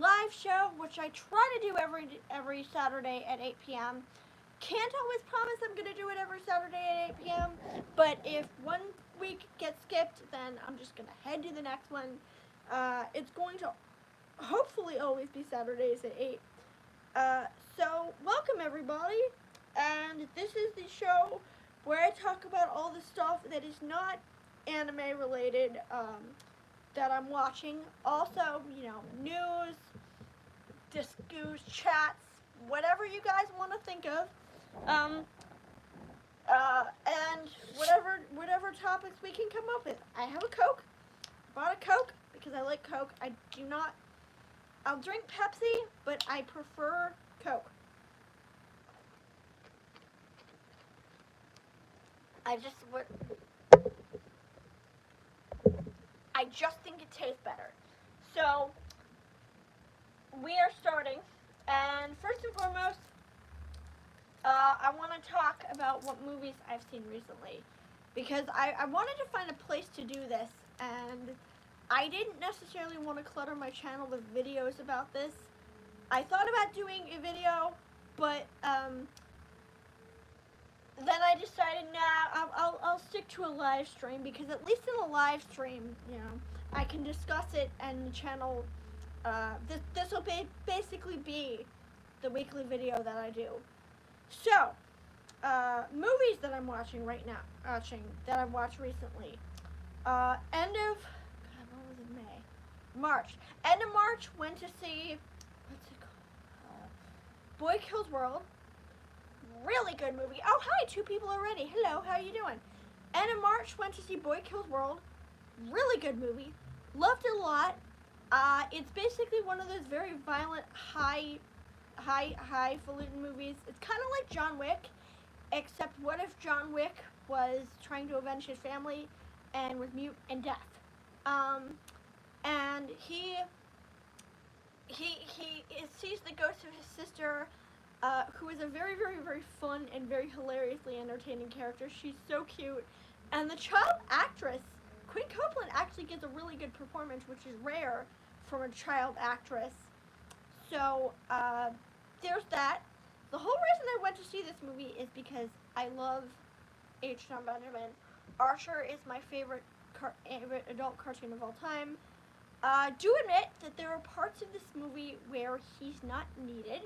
live show, which I try to do every Saturday at 8 p.m. Can't always promise I'm going to do it every Saturday at 8 p.m., but if one week gets skipped, then I'm just going to head to the next one. It's going to hopefully always be Saturdays at 8. So, welcome everybody, and this is the show where I talk about all the stuff that is not anime related that I'm watching. Also, news, discos, chats, whatever you guys want to think of. Um, and whatever topics we can come up with. I have a Coke. Bought a Coke because I like Coke. I'll drink Pepsi, but I prefer Coke. I just think it tastes better. So we are starting, and first and foremost, I want to talk about what movies I've seen recently, because I wanted to find a place to do this, and I didn't necessarily want to clutter my channel with videos about this. I thought about doing a video, but then I decided, nah, I'll stick to a live stream, because at least in a live stream, I can discuss it, and the channel, this will basically be the weekly video that I do. So, movies that I'm watching right now, that I've watched recently. End of, God, what was it, March. End of March, went to see, what's it called? Boy Kills World. Really good movie. Oh, hi, 2 people already. Hello, how you doing? End of March, went to see Boy Kills World. Really good movie. Loved it a lot. It's basically one of those very violent, highfalutin movies. It's kind of like John Wick, except what if John Wick was trying to avenge his family and was mute and deaf? And he sees the ghost of his sister, who is a very, very, very fun and very hilariously entertaining character. She's so cute. And the child actress, Quinn Copeland, actually gets a really good performance, which is rare from a child actress. So, there's that. The whole reason I went to see this movie is because I love H. John Benjamin. Archer is my favorite adult cartoon of all time. Do admit that there are parts of this movie where he's not needed.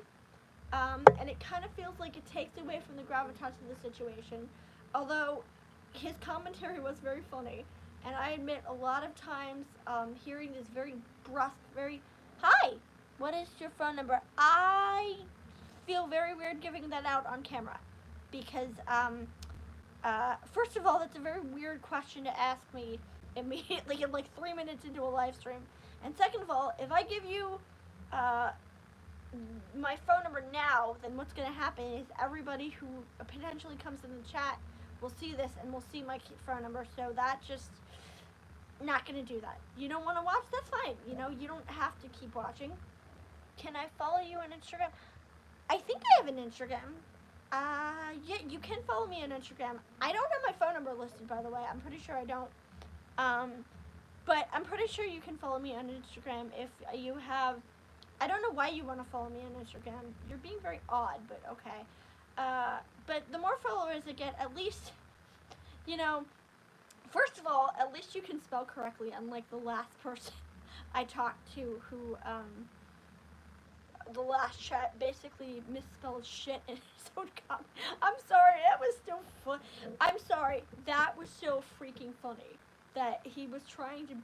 And it kind of feels like it takes away from the gravitas of the situation. Although his commentary was very funny, and I admit a lot of times hearing this very brusque, very, hi, what is your phone number? I feel very weird giving that out on camera, because first of all, that's a very weird question to ask me immediately, like 3 minutes into a live stream. And second of all, if I give you my phone number now, then what's going to happen is everybody who potentially comes in the chat will see this and will see my phone number, so that's just not going to do that. You don't want to watch? That's fine. You don't have to keep watching. Can I follow you on Instagram? I think I have an Instagram. Yeah, you can follow me on Instagram. I don't have my phone number listed, by the way. I'm pretty sure I don't. But I'm pretty sure you can follow me on Instagram if you have... I don't know why you want to follow me on Instagram. You're being very odd, but okay. But the more followers I get, at least, first of all, at least you can spell correctly, unlike the last person I talked to who, the last chat basically misspelled shit in his own comment. I'm sorry, that was so fun. I'm sorry, that was so freaking funny that he was trying to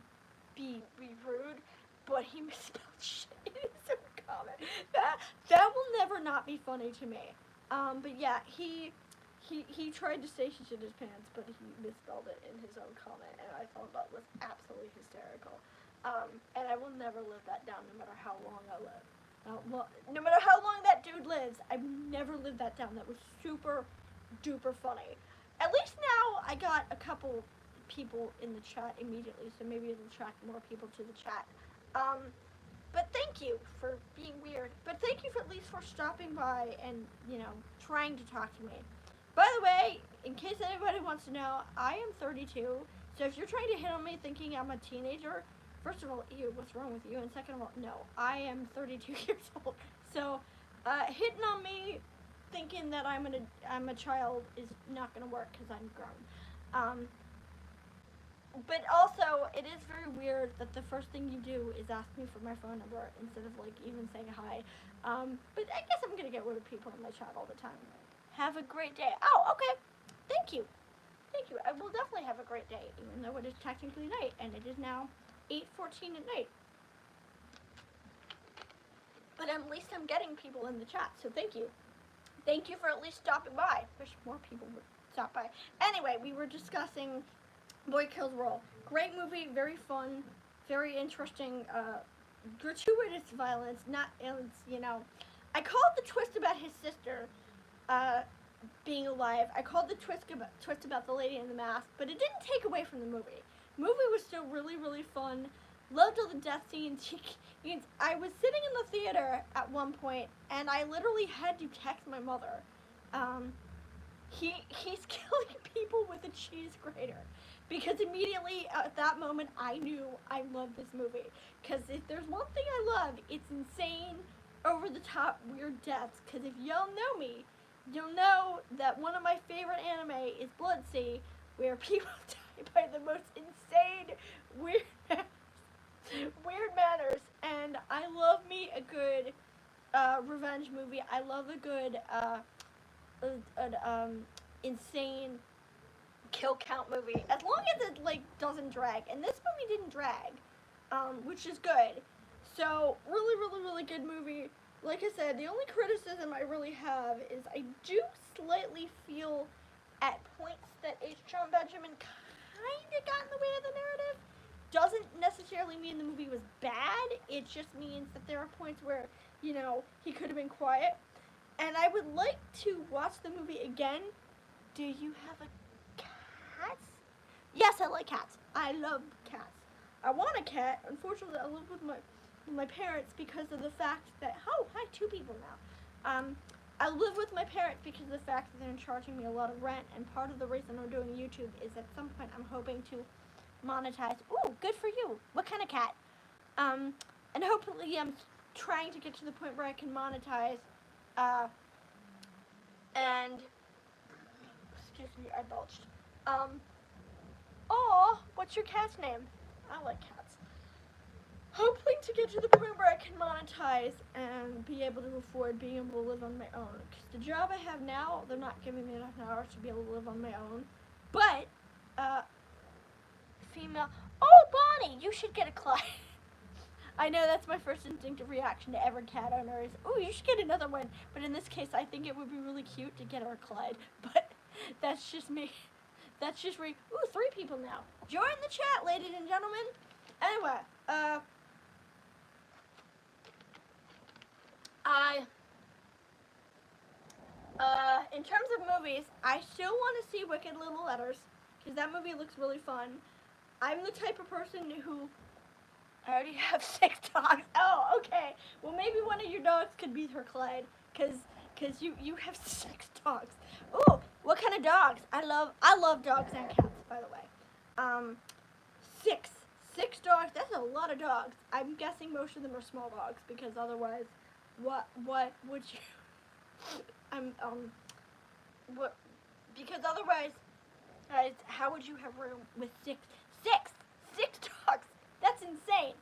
be rude, but he misspelled shit in his own comment. That will never not be funny to me. But yeah, he tried to say he shit his pants, but he misspelled it in his own comment, and I thought that was absolutely hysterical. And I will never live that down, no matter how long I live. No matter how long that dude lives, I will never live that down. That was super duper funny. At least now I got a couple people in the chat immediately, so maybe it'll attract more people to the chat. But thank you for being weird. But thank you for at least for stopping by and, trying to talk to me. By the way, in case anybody wants to know, I am 32, so if you're trying to hit on me thinking I'm a teenager, first of all, ew, what's wrong with you? And second of all, no, I am 32 years old. So, hitting on me, thinking that I'm a child is not gonna work because I'm grown. Um, but also, it is very weird that the first thing you do is ask me for my phone number instead of like even saying hi. But I guess I'm gonna get rid of people in my chat all the time. Have a great day. Oh, okay. Thank you. Thank you. I will definitely have a great day, even though it is technically night, and it is now 8:14 at night. But at least I'm getting people in the chat, so thank you. Thank you for at least stopping by. Wish more people would stop by. Anyway, we were discussing Boy Kills World. Great movie, very fun, very interesting, gratuitous violence, not, you know. I called the twist about his sister, being alive. I called the twist about the lady in the mask, but it didn't take away from the movie. The movie was still really, really fun. Loved all the death scenes. I was sitting in the theater at one point, and I literally had to text my mother. He's killing people with a cheese grater. Because immediately at that moment, I knew I loved this movie. Because if there's one thing I love, it's insane, over-the-top, weird deaths. Because if y'all know me, you'll know that one of my favorite anime is Blood-Sea, where people die by the most insane, weird manners. And I love me a good revenge movie. I love a good insane kill count movie, as long as it like doesn't drag. And this movie didn't drag, which is good. So really good movie. Like I said, the only criticism I really have is I do slightly feel at points that H. John Benjamin kind of got in the way of the narrative. Doesn't necessarily mean the movie was bad. It just means that there are points where, you know, he could have been quiet. And I would like to watch the movie again. Do you have a cat? Yes, I like cats. I love cats. I want a cat. Unfortunately, I live with my parents because of the fact that, oh, hi, 2 people now. I live with my parents because of the fact that they're charging me a lot of rent, and part of the reason I'm doing YouTube is at some point I'm hoping to monetize. Ooh, good for you. What kind of cat? And hopefully I'm trying to get to the point where I can monetize, and, excuse me, I belched. Aw, what's your cat's name? I like cats. Hoping to get to the point where I can monetize and be able to afford being able to live on my own. Because the job I have now, they're not giving me enough hours to be able to live on my own. But, female, oh, Bonnie, you should get a Clyde. I know that's my first instinctive reaction to every cat owner is, oh, you should get another one. But in this case, I think it would be really cute to get her a Clyde. But that's just me. That's just ooh, 3 people now. Join the chat, ladies and gentlemen. Anyway, in terms of movies, I still want to see Wicked Little Letters, because that movie looks really fun. I'm the type of person who, I already have 6 dogs. Oh, okay. Well, maybe one of your dogs could be her Clyde, because you have 6 dogs. Ooh, what kind of dogs? I love dogs and cats, by the way. 6 dogs. That's a lot of dogs. I'm guessing most of them are small dogs, because otherwise, what would you? Because otherwise, guys, how would you have room with six dogs? That's insane.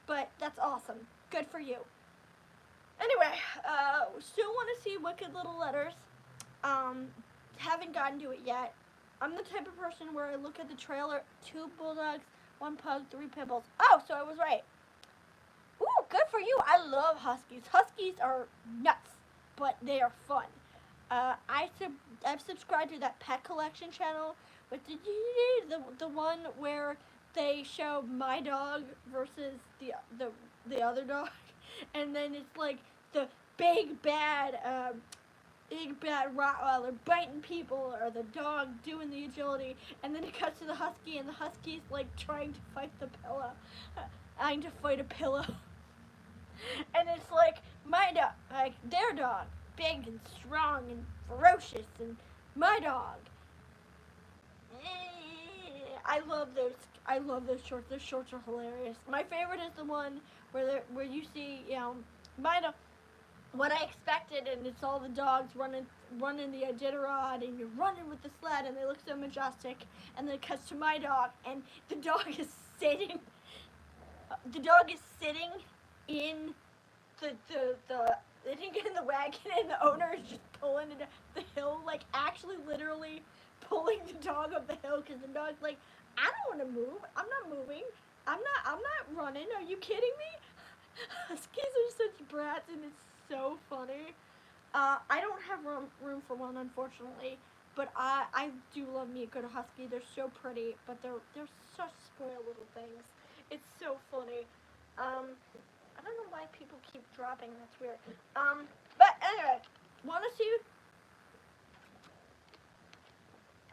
But that's awesome. Good for you. Anyway, still want to see Wicked Little Letters. Haven't gotten to it yet. I'm the type of person where I look at the trailer, 2 bulldogs, 1 pug, 3 pit bulls. Oh, so I was right. Ooh, good for you. I love huskies. Huskies are nuts, but they are fun. I've subscribed to that pet collection channel, but did you the one where they show my dog versus the other dog, and then it's like the big bad Rottweiler biting people, or the dog doing the agility, and then it cuts to the husky, and the husky's like trying to fight a pillow, and it's like my dog, like their dog, big and strong and ferocious, and my dog, I love those. I love those shorts. Those shorts are hilarious. My favorite is the one where you see, might have what I expected, and it's all the dogs running the Iditarod, and you're running with the sled, and they look so majestic. And then it cuts to my dog, and the dog is sitting. The dog is sitting in the sitting in the wagon, and the owner is just pulling it up the hill, like actually literally pulling the dog up the hill, because the dog's like, I don't want to move. I'm not moving. I'm not running. Are you kidding me? Huskies are such brats, and it's so funny. I don't have room for one, unfortunately, but I do love me a good husky. They're so pretty, but they're such spoiled little things. It's so funny. I don't know why people keep dropping. That's weird. But anyway, want to see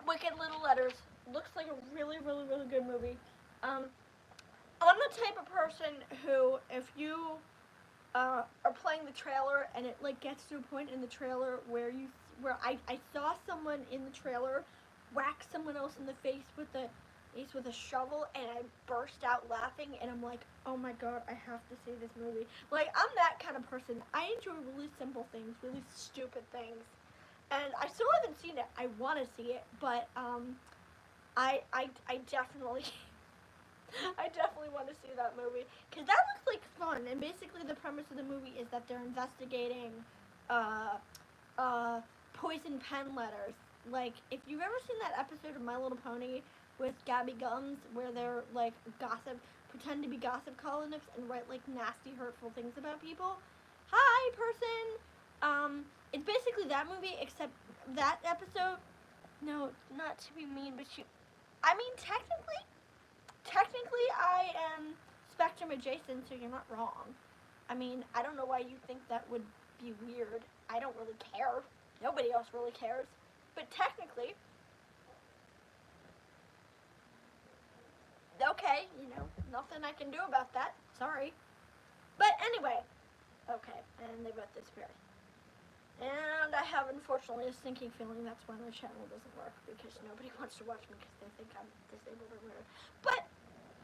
Wicked Little Letters? Looks like a really, really, really good movie. I'm the type of person who, if you are playing the trailer and it like gets to a point in the trailer where I saw someone in the trailer whack someone else in the face with a shovel, and I burst out laughing, and I'm like, oh my god, I have to see this movie. Like, I'm that kind of person. I enjoy really simple things, really stupid things, and I still haven't seen it. I want to see it, but I definitely I definitely want to see that movie, because that looks like fun. And basically the premise of the movie is that they're investigating poison pen letters. Like, if you've ever seen that episode of My Little Pony with Gabby Gums, where they're like pretend to be gossip columnists and write like nasty, hurtful things about people. Hi, person. It's basically that movie, except that episode. No, not to be mean, but I mean, technically, I am Spectrum adjacent, so you're not wrong. I mean, I don't know why you think that would be weird. I don't really care. Nobody else really cares. But technically, okay, nothing I can do about that. Sorry. But anyway, okay, and they both disappeared. And I have, unfortunately, a sinking feeling that's why my channel doesn't work, because nobody wants to watch me because they think I'm disabled or weird. But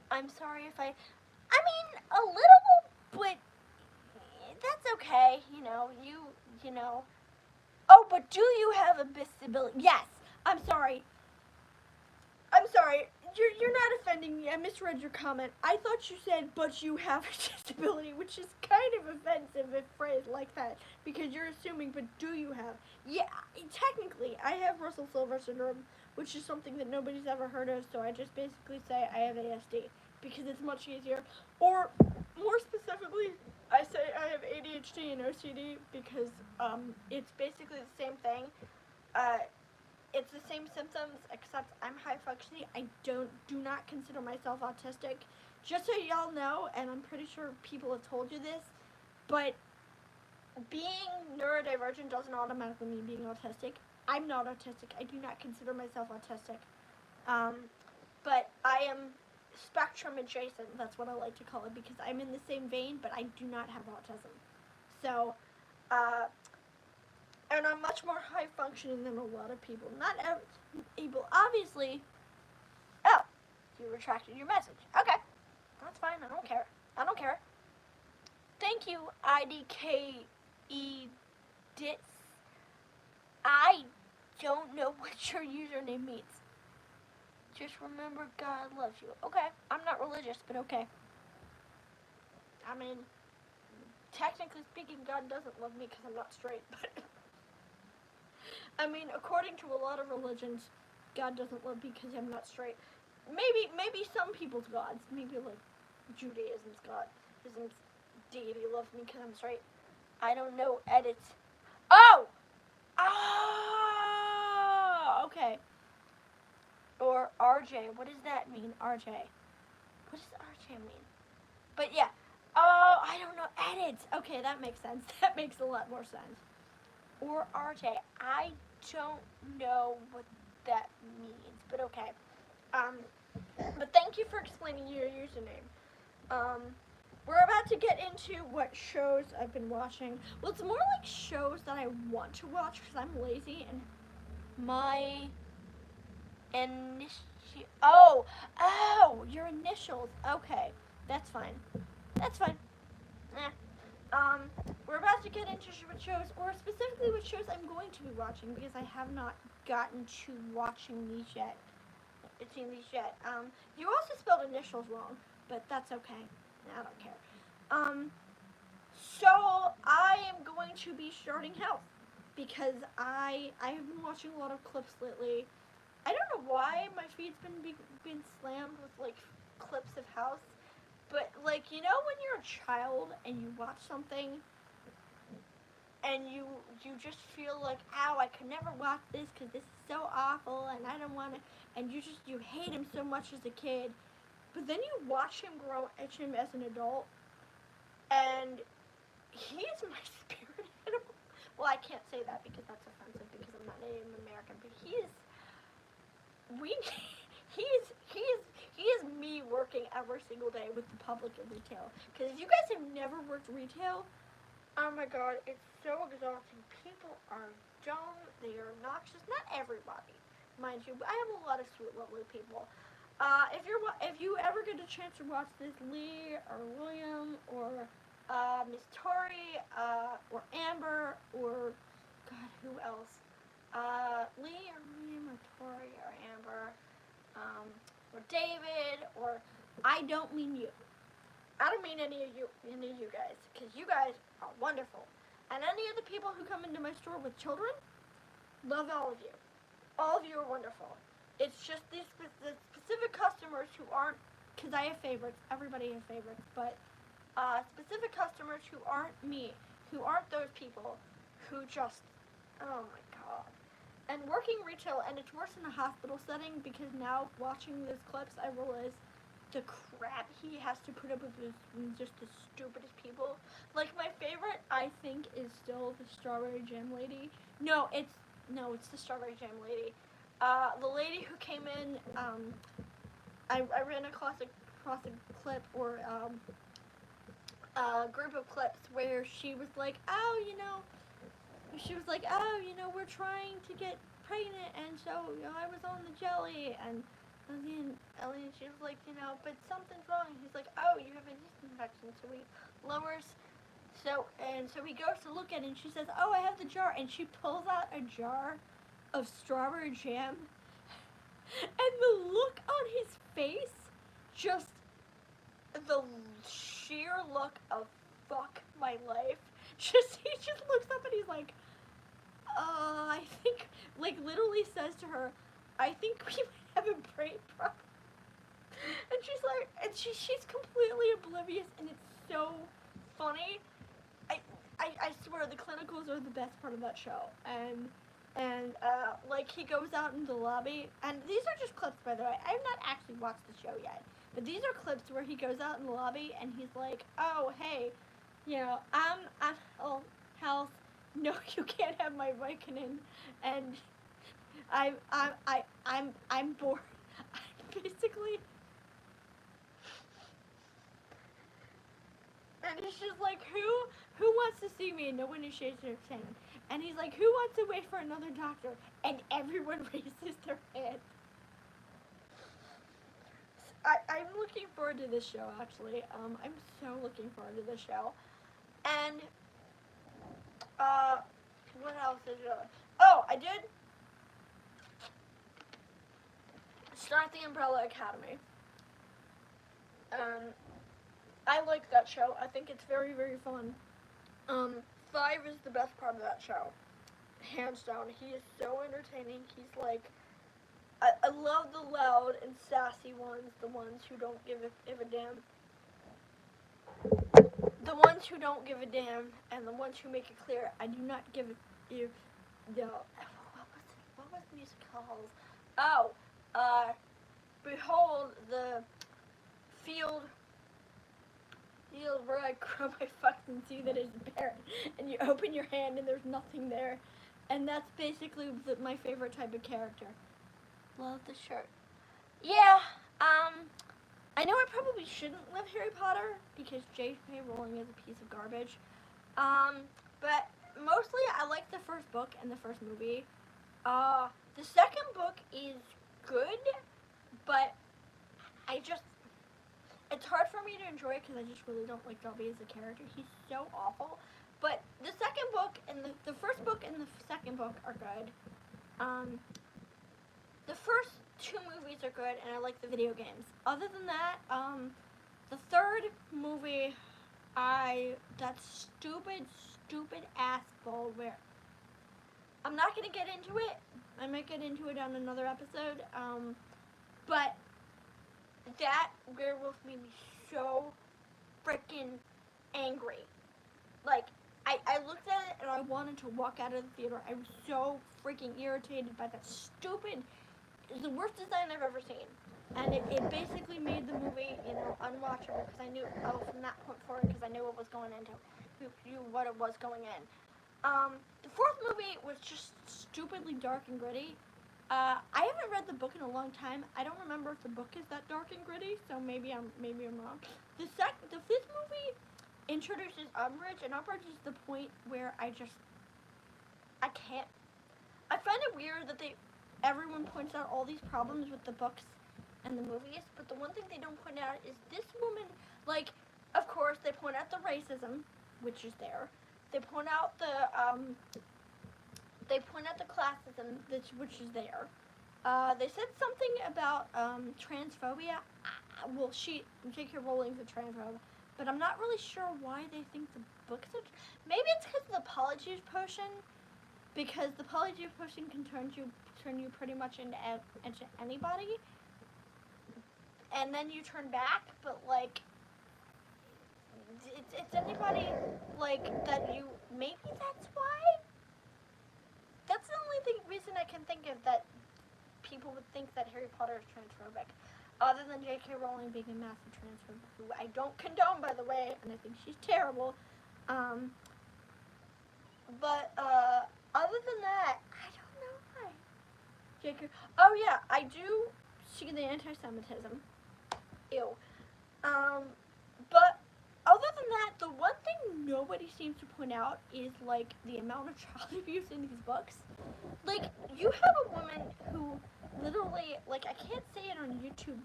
I'm sorry if I mean, a little, but that's okay, Oh, but do you have a disability? Yes. I'm sorry. You're not offending me. I misread your comment. I thought you said, but you have a disability, which is kind of offensive if phrased like that, because you're assuming, but do you have? Yeah, technically, I have Russell Silver syndrome, which is something that nobody's ever heard of, so I just basically say I have ASD, because it's much easier. Or, more specifically, I say I have ADHD and OCD, because it's basically the same thing. It's the same symptoms, except I'm high functioning. I do not consider myself autistic. Just so y'all know, and I'm pretty sure people have told you this, but being neurodivergent doesn't automatically mean being autistic. I'm not autistic. I do not consider myself autistic. But I am spectrum adjacent. That's what I like to call it, because I'm in the same vein, but I do not have autism. So, and I'm much more high functioning than a lot of people. Not able, obviously. Oh, you retracted your message. Okay, that's fine. I don't care. Thank you, IDKE Dits. I don't know what your username means. Just remember, God loves you. Okay, I'm not religious, but okay. I mean, technically speaking, God doesn't love me because I'm not straight, but I mean, according to a lot of religions, God doesn't love me because I'm not straight. Maybe some people's gods, maybe like Judaism's God, Islam's deity loves me because I'm straight. I don't know. Edits. Oh! Okay. Or RJ. What does that mean? RJ. What does RJ mean? But yeah. Oh, I don't know. Edits. Okay, that makes sense. That makes a lot more sense. Or RJ. I don't know what that means, but okay. But thank you for explaining your username. We're about to get into what shows I've been watching. Well, it's more like shows that I want to watch because I'm lazy, and my initiation Oh, your initials. Okay, that's fine. That's fine. Eh. We're about to get into what shows, or specifically what shows I'm going to be watching, because I have not gotten to watching these yet. You also spelled initials wrong, but that's okay. I don't care. So I am going to be starting House because I have been watching a lot of clips lately. I don't know why my feed's been slammed with like clips of House, but like when you're a child and you watch something and you just feel like, ow, I could never watch this because this is so awful and I don't want to, and you hate him so much as a kid, but then you watch him grow as an adult, and he is my spirit animal. Well, I can't say that because that's offensive because I'm not Native American, but we he is me working every single day with the public in retail. Because if you guys have never worked retail, oh my god, it's so exhausting. People are dumb, they are obnoxious. Not everybody, mind you, but I have a lot of sweet, lovely people. If you ever get a chance to watch this, Lee or William or Miss Tori or Amber or God, who else? Lee or William or Tori or Amber or David or I don't mean you. I don't mean any of you guys, because you guys are wonderful. And any of the people who come into my store with children, love all of you. All of you are wonderful. It's just the specific customers who aren't, because I have favorites, everybody has favorites, but specific customers who aren't me, who aren't those people, who just, oh my god. And working retail, and it's worse in a hospital setting, because now watching those clips, I realize the crap he has to put up with just the stupidest people. Like, my favorite, I think, is still the Strawberry Jam Lady. No, it's the Strawberry Jam Lady. The lady who came in, I ran across a clip, or a group of clips where she was like, we're trying to get pregnant, and so, I was on the jelly, and Ellie, she was like, but something's wrong. He's like, oh, you have a yeast infection. So he lowers, so he goes to look at it, and she says, oh, I have the jar, and she pulls out a jar of strawberry jam, and the look on his face, just the sheer look of fuck my life. He just looks up and he's like, I think, like, literally says to her, I think we might have a brain problem. And she's like, and she's completely oblivious, and it's so funny. I swear the clinicals are the best part of that show. And like, he goes out in the lobby, and these are just clips, by the way. I have not actually watched the show yet, but these are clips where he goes out in the lobby and he's like, oh, hey, House, no, you can't have my Vicodin, and I'm bored. Basically, and it's just like, who wants to see me? And no one shakes their hand. And he's like, who wants to wait for another doctor? And everyone raises their hand. I'm looking forward to this show, actually. I'm so looking forward to this show. And what else is there? Oh, I did start the Umbrella Academy. I like that show. I think it's very, very fun. 5 is the best part of that show. Hands down. He is so entertaining. He's like, I love the loud and sassy ones, the ones who don't give a damn. The ones who don't give a damn, and the ones who make it clear, I do not give a, what was the music called? Oh, behold the field where I grow my fucking see that is barren, and you open your hand and there's nothing there, and that's basically my favorite type of character. Love the shirt. Yeah, I know I probably shouldn't love Harry Potter because J.K. Rowling is a piece of garbage, but mostly I like the first book and the first movie. The second book is good, but it's hard for me to enjoy it because I just really don't like Dobby as a character. He's so awful. But the second book and the first book and the second book are good. The first two movies are good, and I like the video games. Other than that, the third movie, that stupid ass ball where I'm not gonna get into it. I might get into it on another episode. But that werewolf made me so freaking angry. Like, I looked at it and I wanted to walk out of the theater. I was so freaking irritated by that stupid, it's the worst design I've ever seen. And it basically made the movie, unwatchable because I knew, from that point forward, because I knew what was going into, what it was going in. The fourth movie was just stupidly dark and gritty. I haven't read the book in a long time. I don't remember if the book is that dark and gritty, so maybe I'm wrong. The fifth movie introduces Umbridge, and Umbridge is the point where I can't. I find it weird that everyone points out all these problems with the books and the movies, but the one thing they don't point out is this woman. Like, of course, they point out the racism, which is there. They point out the classism, which is there. They said something about transphobia. Well, J.K. Rowling's a transphobe, but I'm not really sure why they think the books are. Maybe it's because of the Polyjuice potion, because the Polyjuice potion can turn you pretty much into anybody, and then you turn back. But like, it's anybody like that. Maybe that's why. That's the only reason I can think of that people would think that Harry Potter is transphobic. Other than J.K. Rowling being a massive transphobe, who I don't condone, by the way, and I think she's terrible. But other than that, I don't know why. J.K. Oh yeah, I do see the anti-Semitism. Ew. But other than that, the one thing nobody seems to point out is, like, the amount of child abuse in these books. Like, you have a woman who literally, like, I can't say it on YouTube,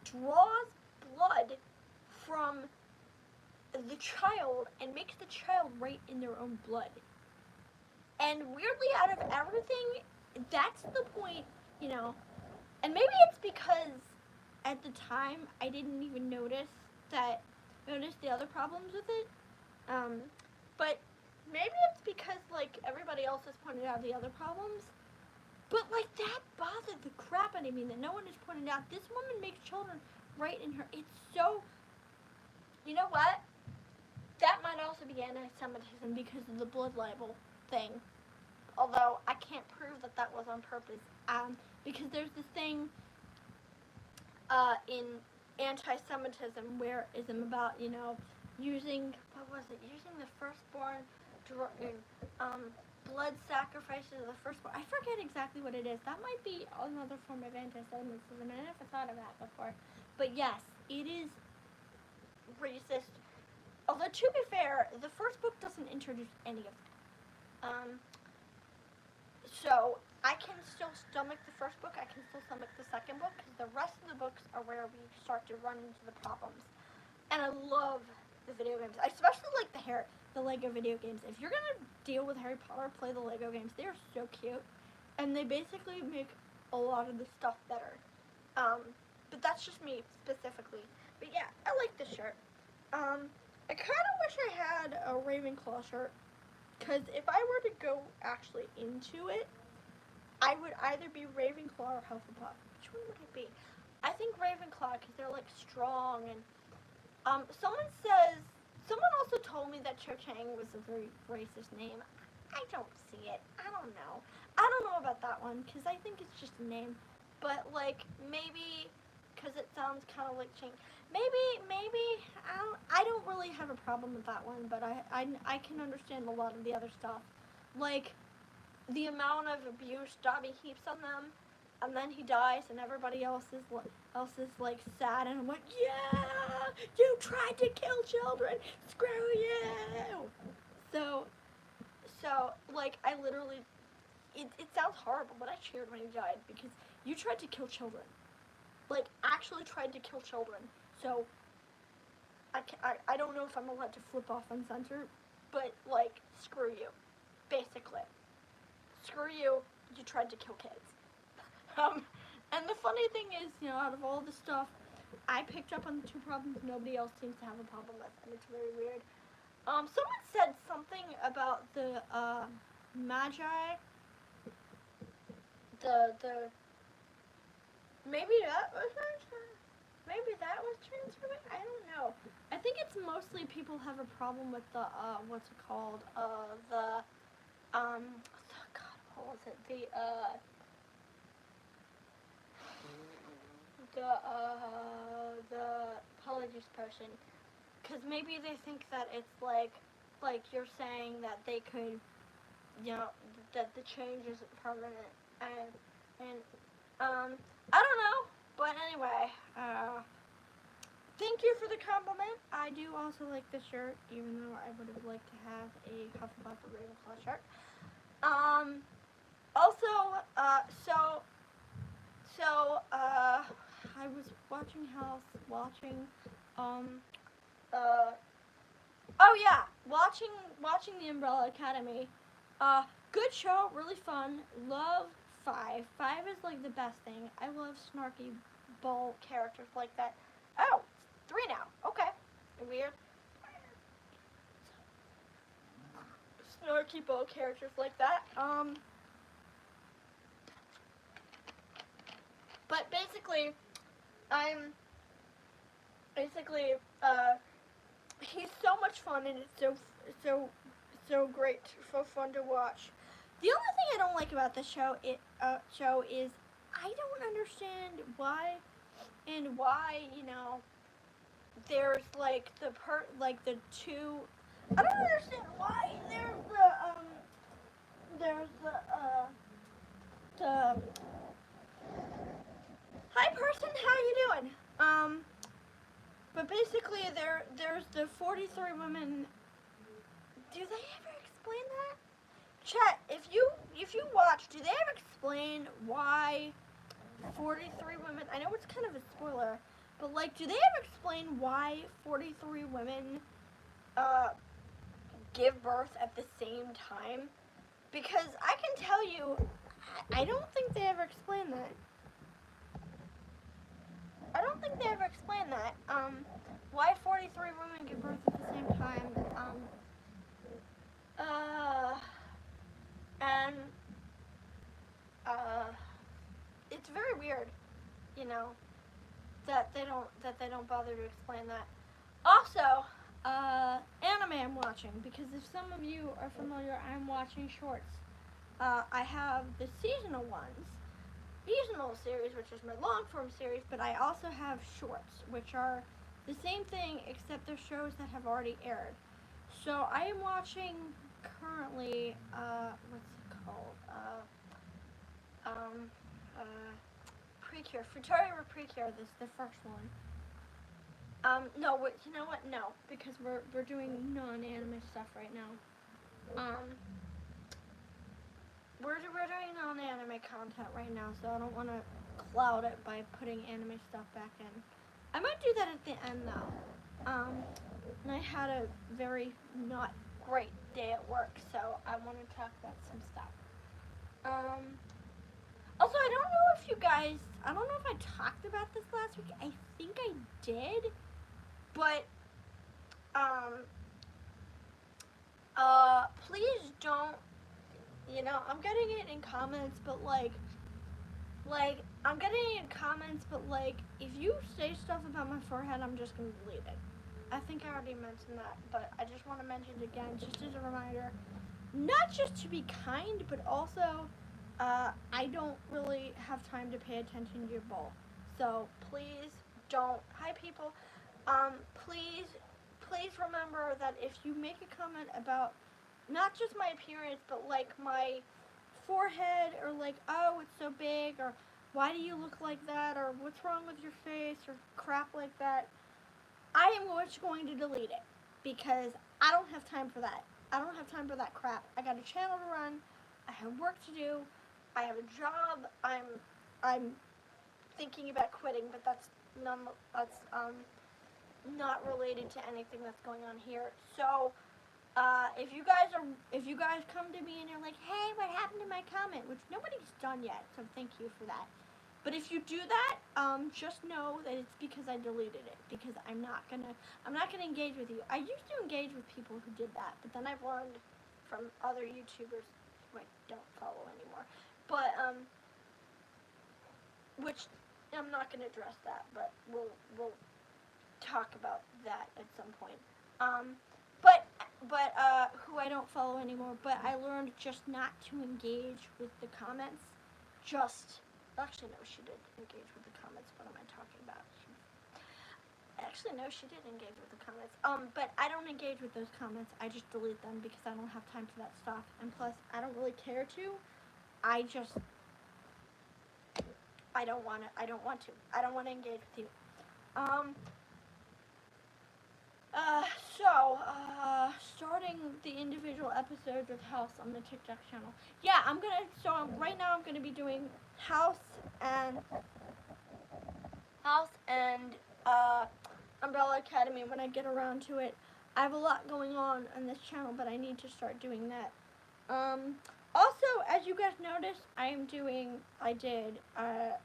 draws blood from the child and makes the child write in their own blood. And weirdly, out of everything, that's the point, and maybe it's because at the time I didn't even notice the other problems with it. But maybe it's because, like, everybody else has pointed out the other problems. But, like, that bothered the crap out of me that no one has pointed out. This woman makes children write in her. It's so, you know what? That might also be anti-Semitism because of the blood libel thing. Although I can't prove that was on purpose. Because there's this thing in anti-Semitism where ism about, using the firstborn, blood sacrifices of the firstborn. I forget exactly what it is. That might be another form of anti-Semitism. I never thought of that before. But yes, it is racist. Although, to be fair, the first book doesn't introduce any of that. So, I can still stomach the first book, I can still stomach the second book, because the rest of the books are where we start to run into the problems. And I love the video games. I especially like the Lego video games. If you're going to deal with Harry Potter, play the Lego games. They are so cute. And they basically make a lot of the stuff better. But that's just me, specifically. But yeah, I like this shirt. I kind of wish I had a Ravenclaw shirt. Because if I were to go actually into it, I would either be Ravenclaw or Hufflepuff. Which one would it be? I think Ravenclaw because they're, like, strong. And someone also told me that Cho Chang was a very racist name. I don't see it. I don't know. I don't know about that one because I think it's just a name. But, like, maybe because it sounds kind of like Chang. Maybe, I don't really have a problem with that one, but I can understand a lot of the other stuff. Like, the amount of abuse Dobby heaps on them, and then he dies, and everybody else is like, sad, and I'm like, yeah, you tried to kill children, screw you! So, like, I literally, it sounds horrible, but I cheered when he died, because you tried to kill children. like, actually tried to kill children. So, I don't know if I'm allowed to flip off on censor, but, like, screw you, basically. Screw you, you tried to kill kids. And the funny thing is, you know, out of all the stuff, I picked up on the two problems nobody else seems to have a problem with, and it's very weird. Someone said something about the, Magi, maybe that was transforming? I don't know. I think it's mostly people have a problem with the, what's it called, God, what was it, the apologies person, because maybe they think that it's like you're saying that they could, you know, that the change isn't permanent, and I don't know, but anyway, thank you for the compliment. I do also like the shirt, even though I would have liked to have a Hufflepuff or Ravenclaw shirt. Also, I was watching watching the Umbrella Academy. Good show, really fun. Love 5. 5 is like the best thing. I love snarky bull characters like that. Oh, 3 now. Okay. Weird. Snarky bull characters like that. But basically, he's so much fun, and it's so great, so fun to watch. The only thing I don't like about this show is I don't understand why, you know, there's like the two. I don't understand why there's the hi person, how you doing? But basically there's the 43 women. Do they ever explain that? Chat, if you watch, do they ever explain why 43 women, I know it's kind of a spoiler, but like, do they ever explain why 43 women give birth at the same time? Because I can tell you, I don't think they ever explain that. I don't think they ever explain that. Why 43 women give birth at the same time. And it's very weird, you know, that they don't bother to explain that. Also, anime I'm watching, because if some of you are familiar, I'm watching shorts. I have the seasonal series, which is my long form series, but I also have shorts, which are the same thing except they're shows that have already aired. So I am watching currently, what's it called? Precure, Futura Precure. This is the first one. No, you know what? No, because we're doing non-anime stuff right now. We're doing non-anime content right now, so I don't want to cloud it by putting anime stuff back in. I might do that at the end, though. And I had a very not great day at work, so I want to talk about some stuff. Also, I don't know if I talked about this last week. I think I did, but, please don't, you know, I'm getting it in comments, but if you say stuff about my forehead, I'm just gonna delete it. I think I already mentioned that, but I just want to mention it again, just as a reminder, not just to be kind, but also, I don't really have time to pay attention to your bowl. So please don't. Hi, people. Please remember that if you make a comment about not just my appearance, but like my forehead, or like, oh, it's so big, or why do you look like that, or what's wrong with your face, or crap like that, I am going to delete it, because I don't have time for that. I don't have time for that crap. I got a channel to run. I have work to do. I have a job. I'm thinking about quitting, but that's not related to anything that's going on here. So, if you guys come to me and you're like, hey, what happened to my comment? Which nobody's done yet, so thank you for that. But if you do that, just know that it's because I deleted it, because I'm not gonna engage with you. I used to engage with people who did that, but then I've learned from other YouTubers who I don't follow anymore. But which I'm not gonna address that, but we'll talk about that at some point. But who I don't follow anymore. But I learned just not to engage with the comments. Actually, no, she did engage with the comments. What am I talking about? Actually, no, she did engage with the comments. But I don't engage with those comments. I just delete them because I don't have time for that stuff. And plus, I don't really care to. I don't want to. I don't want to engage with you. Starting the individual episodes of House on the TikTok channel. Yeah, right now I'm gonna be doing House and Umbrella Academy when I get around to it. I have a lot going on this channel, but I need to start doing that. Also, as you guys noticed, I did a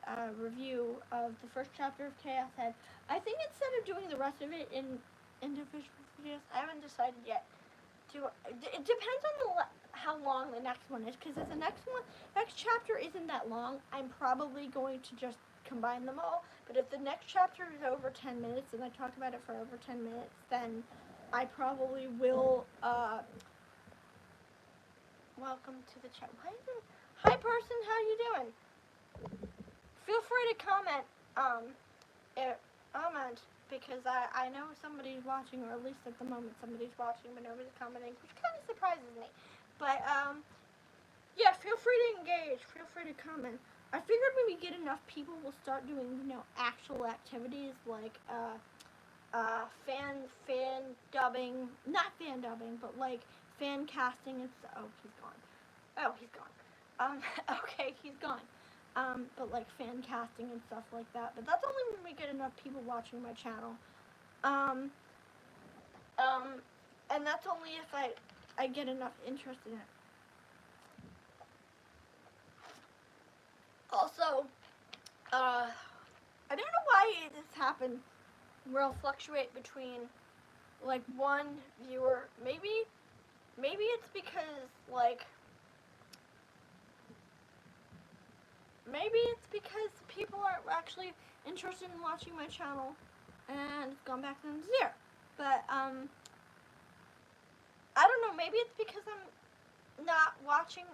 review of the first chapter of Chaos Head. I think instead of doing the rest of it in individual videos, I haven't decided yet. It depends on how long the next one is, because if the next chapter isn't that long, I'm probably going to just combine them all. But if the next chapter is over 10 minutes and I talk about it for over 10 minutes, then I probably will. Welcome to the chat. Hi, person. How you doing? Feel free to comment. Because I know somebody's watching, or at least at the moment somebody's watching, but nobody's commenting, which kind of surprises me. But yeah, feel free to engage. Feel free to comment. I figured when we get enough people, we'll start doing actual activities like fan dubbing, not fan dubbing, but like fan casting and stuff. Oh, he's gone. Okay, he's gone. But like fan casting and stuff like that. But that's only when we get enough people watching my channel. And that's only if I get enough interest in it. Also, I don't know why this happened, where I'll fluctuate between like one viewer. Maybe it's because people aren't actually interested in watching my channel, and it's gone back to zero. But I don't know. Maybe it's because I'm not watching.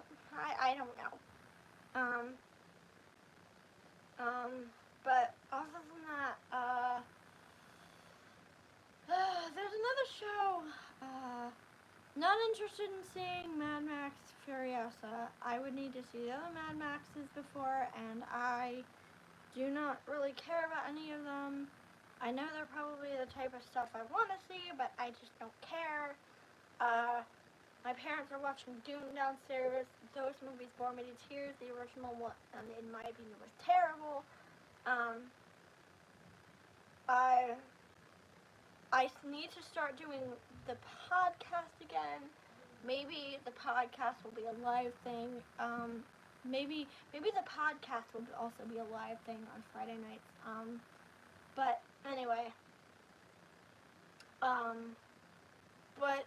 I don't know. But other than that, there's another show. Not interested in seeing Mad Max Furiosa. I would need to see the other Mad Maxes before, and I do not really care about any of them. I know they're probably the type of stuff I want to see, but I just don't care. My parents are watching Dune downstairs. Those movies bore me to tears. The original one, in my opinion, was terrible. I need to start doing the podcast again. Maybe the podcast will be a live thing. Maybe the podcast will also be a live thing on Friday nights. But anyway. What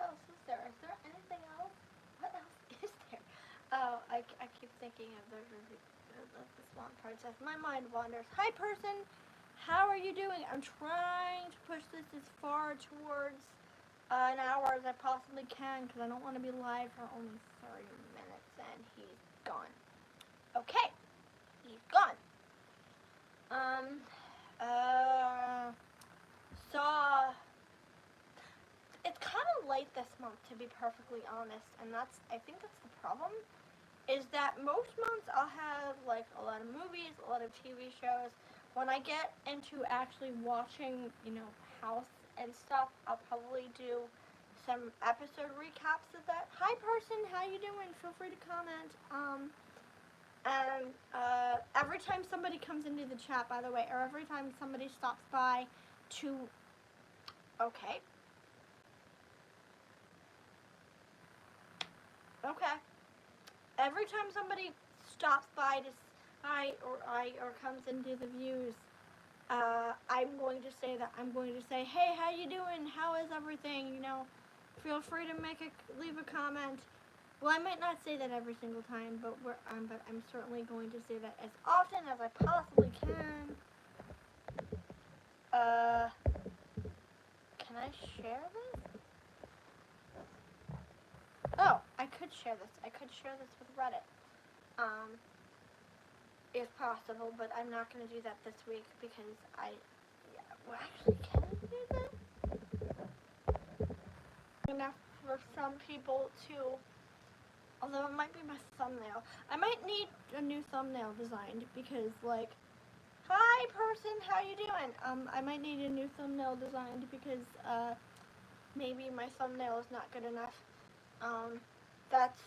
else is there? Is there anything else? What else is there? Oh, I keep thinking of the Swan Princess. My mind wanders. Hi, person. How are you doing? I'm trying to push this as far towards an hour as I possibly can, because I don't want to be live for only 30 minutes, and he's gone. Okay. He's gone. So, it's kind of late this month, to be perfectly honest, and I think that's the problem, is that most months I'll have, like, a lot of movies, a lot of TV shows. When I get into actually watching, House and stuff, I'll probably do some episode recaps of that. Hi person, how you doing? Feel free to comment. And every time somebody comes into the chat, by the way, or every time somebody stops by to, okay. Every time somebody stops by to or comes into the views, I'm going to say, hey, how you doing? How is everything? You know, feel free to leave a comment. Well, I might not say that every single time, but I'm certainly going to say that as often as I possibly can. Can I share this? Oh, I could share this. I could share this with Reddit, if possible, but I'm not going to do that this week because well, actually, can I do that? Enough for some people to, although it might be my thumbnail. I might need a new thumbnail designed because, like, hi person, how you doing? I might need a new thumbnail designed because, maybe my thumbnail is not good enough. That's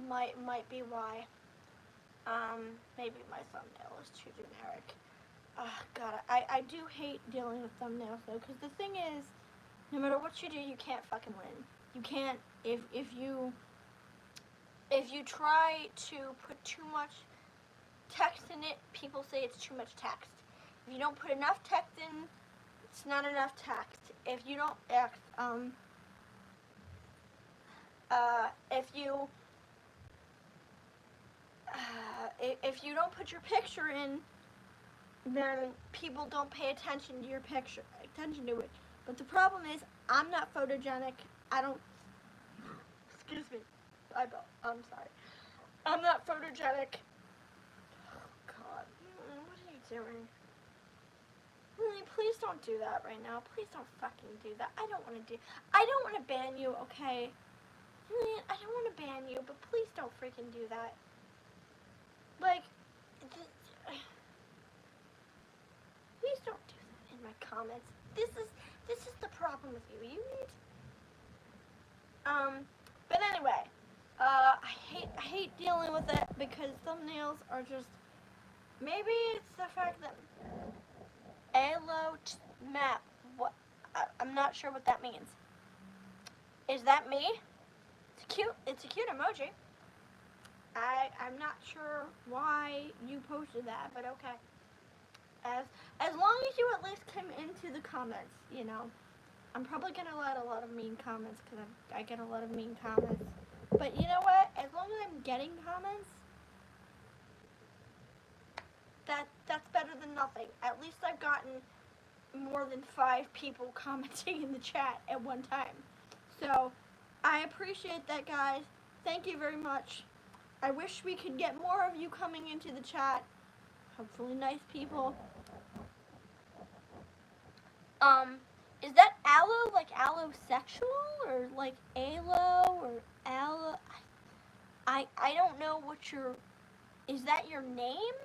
might be why. Maybe my thumbnail is too generic. God, I do hate dealing with thumbnails though, because the thing is, no matter what you do, you can't fucking win. You can't, if you try to put too much text in it, people say it's too much text. If you don't put enough text in, it's not enough text. If you don't if you don't put your picture in, then people don't pay attention to your picture, to it. But the problem is, I'm not photogenic. I don't. Excuse me. I'm sorry. I'm not photogenic. Oh God, what are you doing? Really, please don't do that right now. Please don't fucking do that. I don't want to ban you, okay? Really, I don't want to ban you, but please don't freaking do that. Like, please don't do that in my comments. This is the problem with you. You need. But anyway, I hate dealing with it because thumbnails are just. Maybe it's the fact that Alo map. What? I'm not sure what that means. Is that me? It's cute. It's a cute emoji. I'm not sure why you posted that, but okay. As long as you at least come into the comments, you know. I'm probably gonna let a lot of mean comments because I get a lot of mean comments. But you know what? As long as I'm getting comments, that's better than nothing. At least I've gotten more than 5 people commenting in the chat at one time. So I appreciate that, guys. Thank you very much. I wish we could get more of you coming into the chat. Hopefully nice people. Is that aloe like allosexual or like alo or aloe? I don't know what your, is that your name?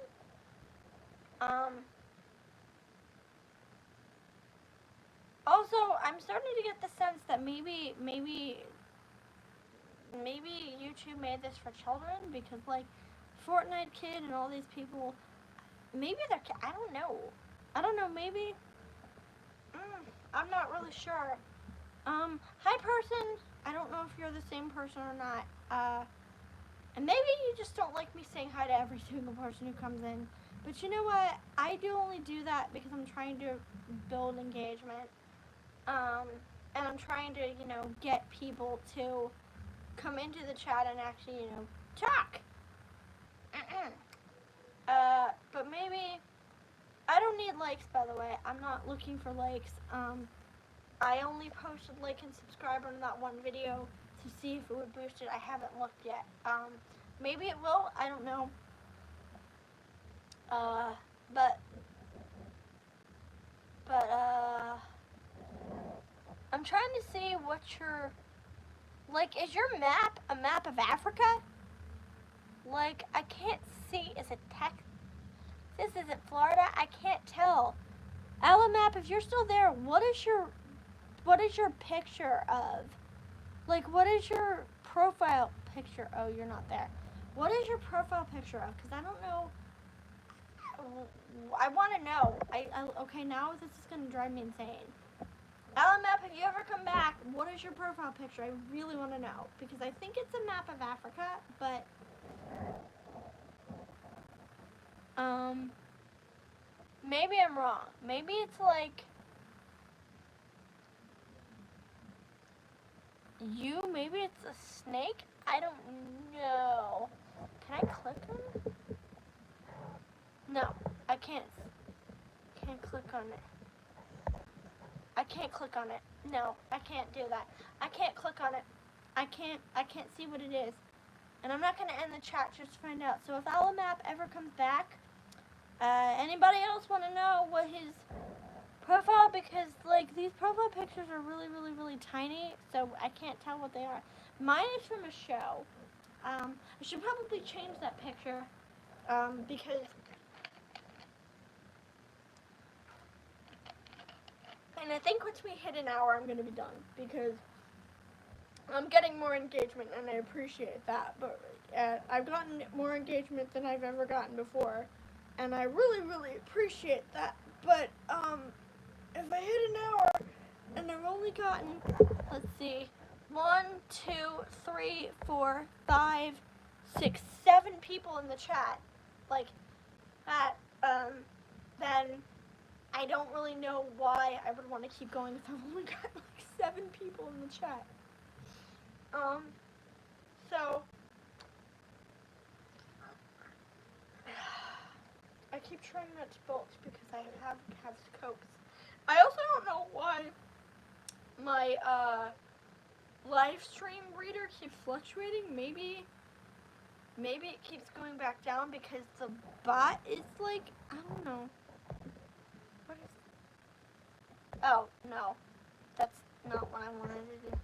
Also, I'm starting to get the sense that maybe YouTube made this for children because, like, Fortnite Kid and all these people, maybe they're, I don't know, maybe, I'm not really sure. Hi person, I don't know if you're the same person or not, and maybe you just don't like me saying hi to every single person who comes in, but you know what, I do only do that because I'm trying to build engagement, and I'm trying to, you know, get people to come into the chat and actually, you know, talk. But maybe, I don't need likes, by the way. I'm not looking for likes. I only posted like and subscribe on that one video to see if it would boost it. I haven't looked yet. Maybe it will. I don't know. But I'm trying to see what your, like, is your map a map of Africa? Like, I can't see. Is it Texas? This isn't Florida. I can't tell. Alamap, if you're still there, what is your what is your picture of? Like, what is your profile picture? Oh, you're not there. What is your profile picture of? Because I don't know. I want to know. Okay, now this is going to drive me insane. Alan Map, if you ever come back, what is your profile picture? I really want to know. Because I think it's a map of Africa, but... maybe I'm wrong. Maybe it's like... maybe it's a snake? I don't know. Can I click on it? No, I can't. Can't click on it. I can't click on it. No, I can't do that. I can't click on it. I can't see what it is. And I'm not going to end the chat just to find out. So if Alamap ever comes back, anybody else want to know what his profile, because like these profile pictures are really, really, really tiny, so I can't tell what they are. Mine is from a show. I should probably change that picture, because, and I think once we hit an hour, I'm going to be done, because I'm getting more engagement, and I appreciate that, but I've gotten more engagement than I've ever gotten before, and I really, really appreciate that, but, if I hit an hour, and I've only gotten, let's see, 1, 2, 3, 4, 5, 6, 7 people in the chat, like, that, then I don't really know why I would want to keep going if I've only got, like, 7 people in the chat. So, I keep trying not to bulge because I have cokes. I also don't know why my, live stream reader keeps fluctuating. Maybe it keeps going back down because the bot is like, I don't know. What is, oh, no. That's not what I wanted to do.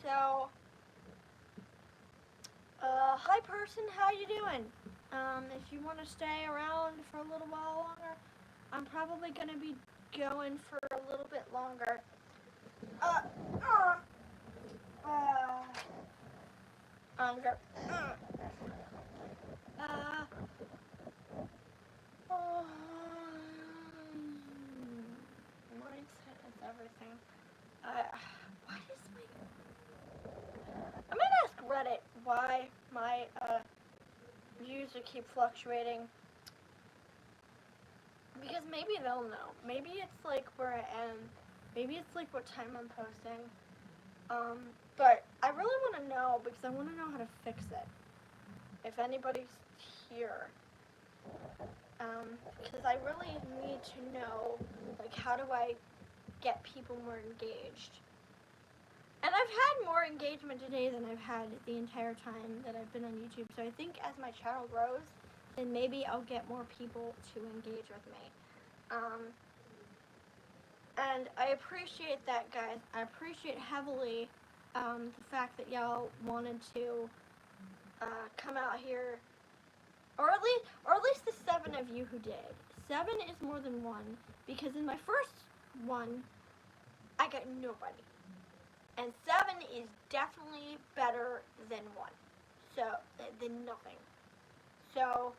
So, hi person, how you doing? If you want to stay around for a little while longer, I'm probably going to be going for a little bit longer. Mindset is everything. Why is I'm gonna ask Reddit why my views keep fluctuating. Because maybe they'll know. Maybe it's like where I am. Maybe it's like what time I'm posting. But I really want to know because I want to know how to fix it. If anybody's here. Because I really need to know, like, how do I get people more engaged? And I've had more engagement today than I've had the entire time that I've been on YouTube. So I think as my channel grows, then maybe I'll get more people to engage with me. And I appreciate that, guys. I appreciate heavily the fact that y'all wanted to come out here, or at least the 7 of you who did. 7 is more than 1, because in my first one, I got nobody. And 7 is definitely better than 1. So, than nothing. So,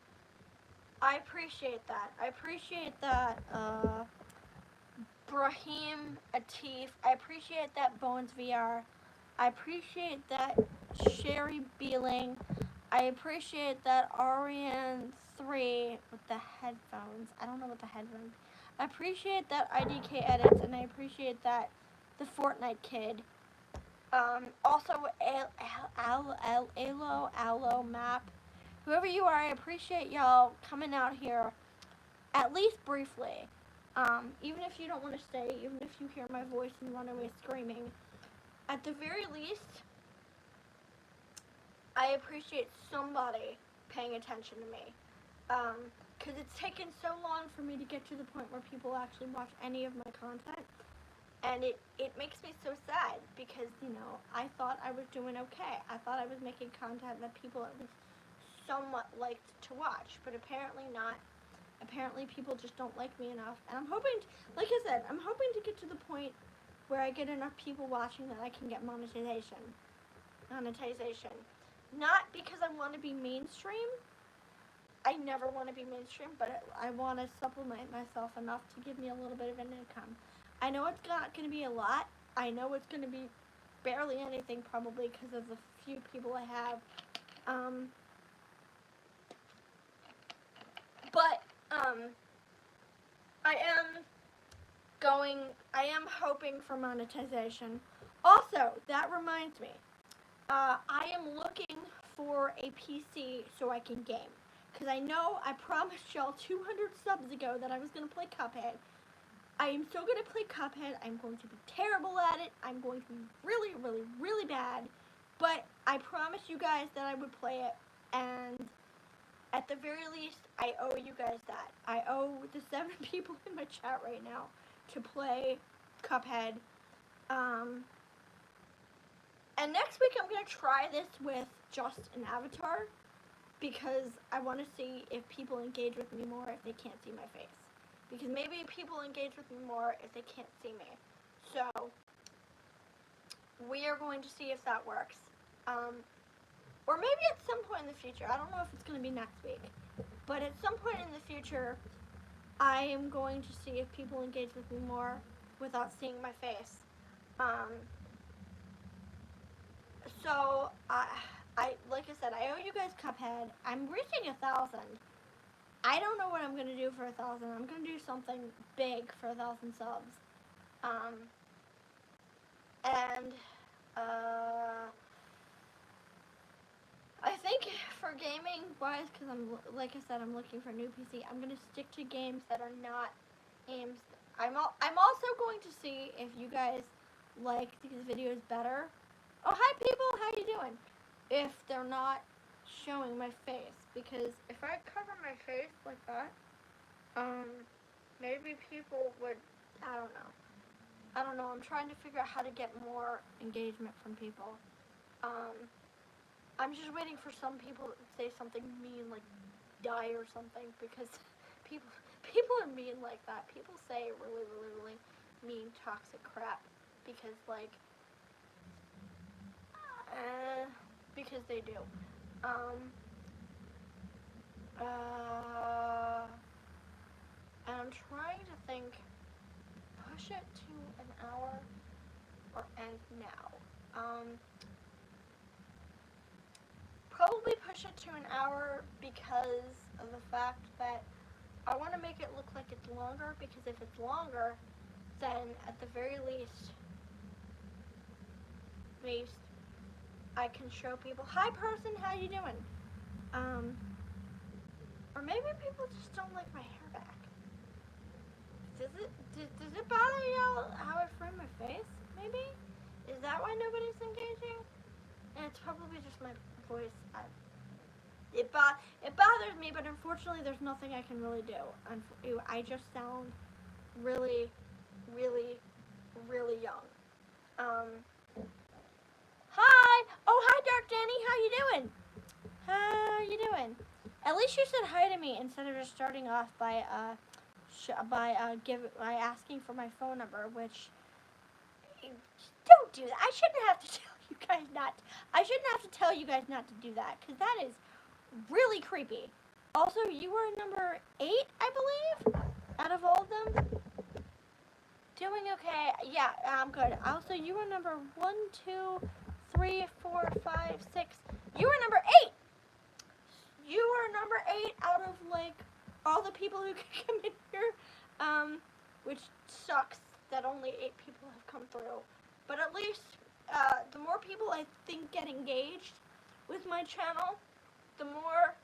I appreciate that. I appreciate that, Brahim Atif. I appreciate that Bones VR. I appreciate that Sherry Beeling. I appreciate that Ariane3 with the headphones. I don't know what the headphones. I appreciate that IDK Edits, and I appreciate that the Fortnite Kid. Also, Alo Map. Whoever you are, I appreciate y'all coming out here, at least briefly. Even if you don't want to stay, even if you hear my voice and run away screaming, at the very least, I appreciate somebody paying attention to me. Because it's taken so long for me to get to the point where people actually watch any of my content. And it makes me so sad because, you know, I thought I was doing okay. I thought I was making content that people at least somewhat liked to watch, but apparently not. Apparently people just don't like me enough, and I'm hoping, like I said, I'm hoping to get to the point where I get enough people watching that I can get monetization. Not because I want to be mainstream. I never want to be mainstream, but I want to supplement myself enough to give me a little bit of an income. I know it's not going to be a lot. I know it's going to be barely anything, probably because of the few people I have. But I am hoping for monetization. Also, that reminds me, I am looking for a PC so I can game. Because I know I promised y'all 200 subs ago that I was going to play Cuphead. I am still going to play Cuphead. I'm going to be terrible at it. I'm going to be really, really, really bad. But I promised you guys that I would play it. And at the very least, I owe you guys that. I owe the 7 people in my chat right now to play Cuphead. And next week I'm going to try this with just an avatar, because I want to see if people engage with me more if they can't see my face. Because maybe people engage with me more if they can't see me. So, we are going to see if that works. Or maybe at some point in the future. I don't know if it's going to be next week. But at some point in the future, I am going to see if people engage with me more without seeing my face. So, like I said, I owe you guys Cuphead. I'm reaching 1,000. I don't know what I'm going to do for 1,000. I'm going to do something big for 1,000 subs. I think for gaming wise, because like I said, I'm looking for a new PC. I'm going to stick to games that are not games. I'm also going to see if you guys like these videos better. Oh, hi people, how you doing? If they're not showing my face, because if I cover my face like that, maybe people would, I don't know, I'm trying to figure out how to get more engagement from people. I'm just waiting for some people to say something mean, like die or something, because people are mean like that. People say really, really, really mean, toxic crap, because because they do. And I'm trying to think, push it to an hour or end now. Probably push it to an hour because of the fact that I want to make it look like it's longer, because if it's longer, then at the very least I can show people, hi person, how you doing? Or maybe people just don't like my hair back. Does it bother y'all how I frame my face? Maybe? Is that why nobody's engaging? And it's probably just my voice. It bothers me, but unfortunately there's nothing I can really do. I just sound really, really, really young. Hi! Oh, hi Dark Danny, how you doing? How you doing? At least you said hi to me instead of just starting off by asking for my phone number, which, don't do that. I shouldn't have to tell you guys not to do that, because that is really creepy. Also, you were number 8, I believe, out of all of them. Doing okay. Yeah, I'm good. Also, you were number 1, 2, 3, 4, 5, 6. You were number 8. You are number 8 out of all the people who could come in here, which sucks that only 8 people have come through. But at least the more people I think get engaged with my channel, the more,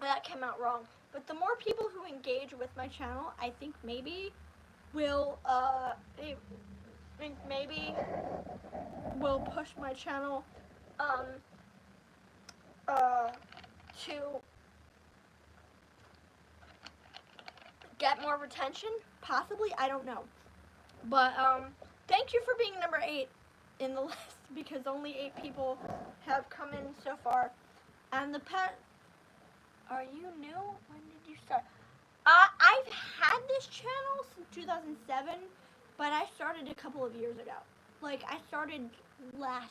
that came out wrong, but the more people who engage with my channel, I think maybe will push my channel to get more retention, possibly, I don't know. But thank you for being number 8 in the list, because only 8 people have come in so far. And are you new? When did you start? I've had this channel since 2007, but I started a couple of years ago. Like, I started last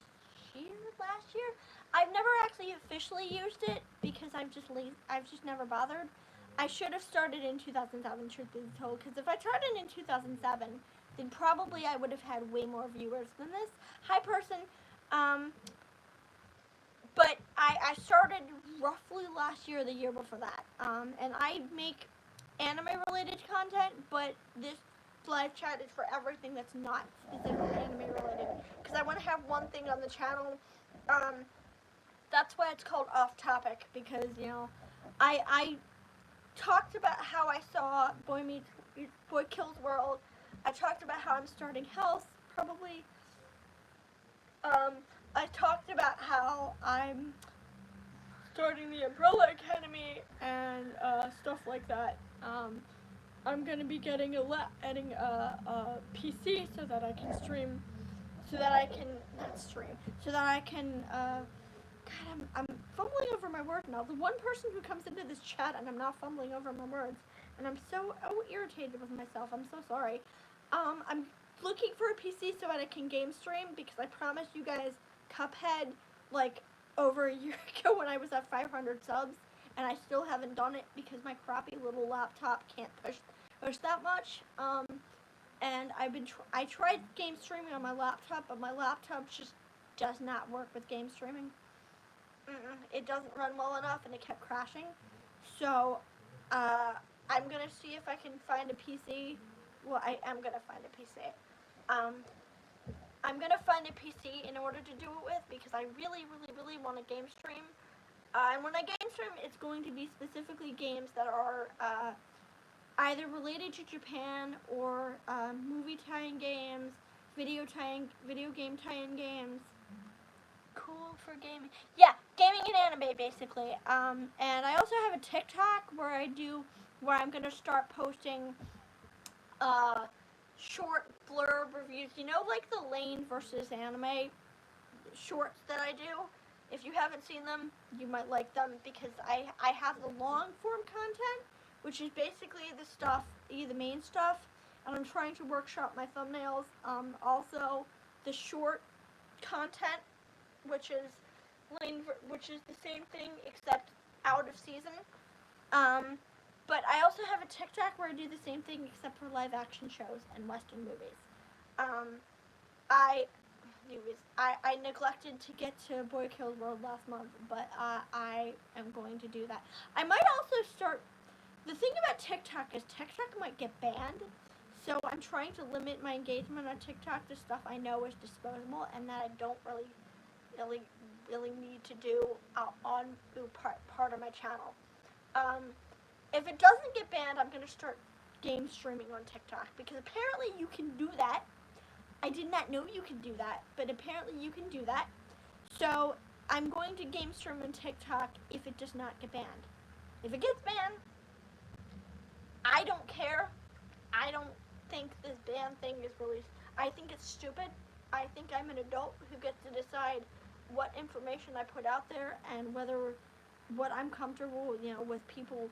year. I've never actually officially used it because I've just never bothered. I should have started in 2007, truth be told, because if I started in 2007, then probably I would have had way more viewers than this. Hi, person. But I started roughly last year or the year before that. And I make anime-related content, but this live chat is for everything that's not specifically anime-related. Because I want to have one thing on the channel. That's why it's called Off Topic, because, you know, I talked about how I saw Boy Kills World. I talked about how I'm starting Health, probably. I talked about how I'm starting the Umbrella Academy and stuff like that. I'm gonna be getting a PC so that I can stream, so that I can God, I'm fumbling over my words now. The one person who comes into this chat and I'm not fumbling over my words, and I'm so irritated with myself. I'm so sorry. I'm looking for a PC so that I can game stream, because I promised you guys Cuphead like over a year ago when I was at 500 subs, and I still haven't done it because my crappy little laptop can't push that much. And I tried game streaming on my laptop, but my laptop just does not work with game streaming. It doesn't run well enough, and it kept crashing. So I'm gonna see if I can find a PC. Well, I am gonna find a PC. I'm gonna find a PC in order to do it with, because I really, really, really want to game stream. And when I game stream, it's going to be specifically games that are either related to Japan or movie tie-in games, video game tie-in games. Cool for gaming. Yeah, gaming and anime, basically. And I also have a TikTok where I'm gonna start posting short blurb reviews. You know, like the Lane versus anime shorts that I do? If you haven't seen them, you might like them, because I have the long form content, which is basically the main stuff, and I'm trying to workshop my thumbnails. Also, the short content, which is the same thing except out of season. But I also have a TikTok where I do the same thing except for live action shows and Western movies. I neglected to get to Boy Kills World last month, but I am going to do that. I might also start. The thing about TikTok is TikTok might get banned, so I'm trying to limit my engagement on TikTok to stuff I know is disposable and that I don't really need to do on part of my channel. If it doesn't get banned, I'm going to start game streaming on TikTok, because apparently you can do that. I did not know you could do that, but apparently you can do that. So I'm going to game stream on TikTok if it does not get banned. If it gets banned, I don't care. I don't think this ban thing is really... I think it's stupid. I think I'm an adult who gets to decide what information I put out there and what I'm comfortable, with people.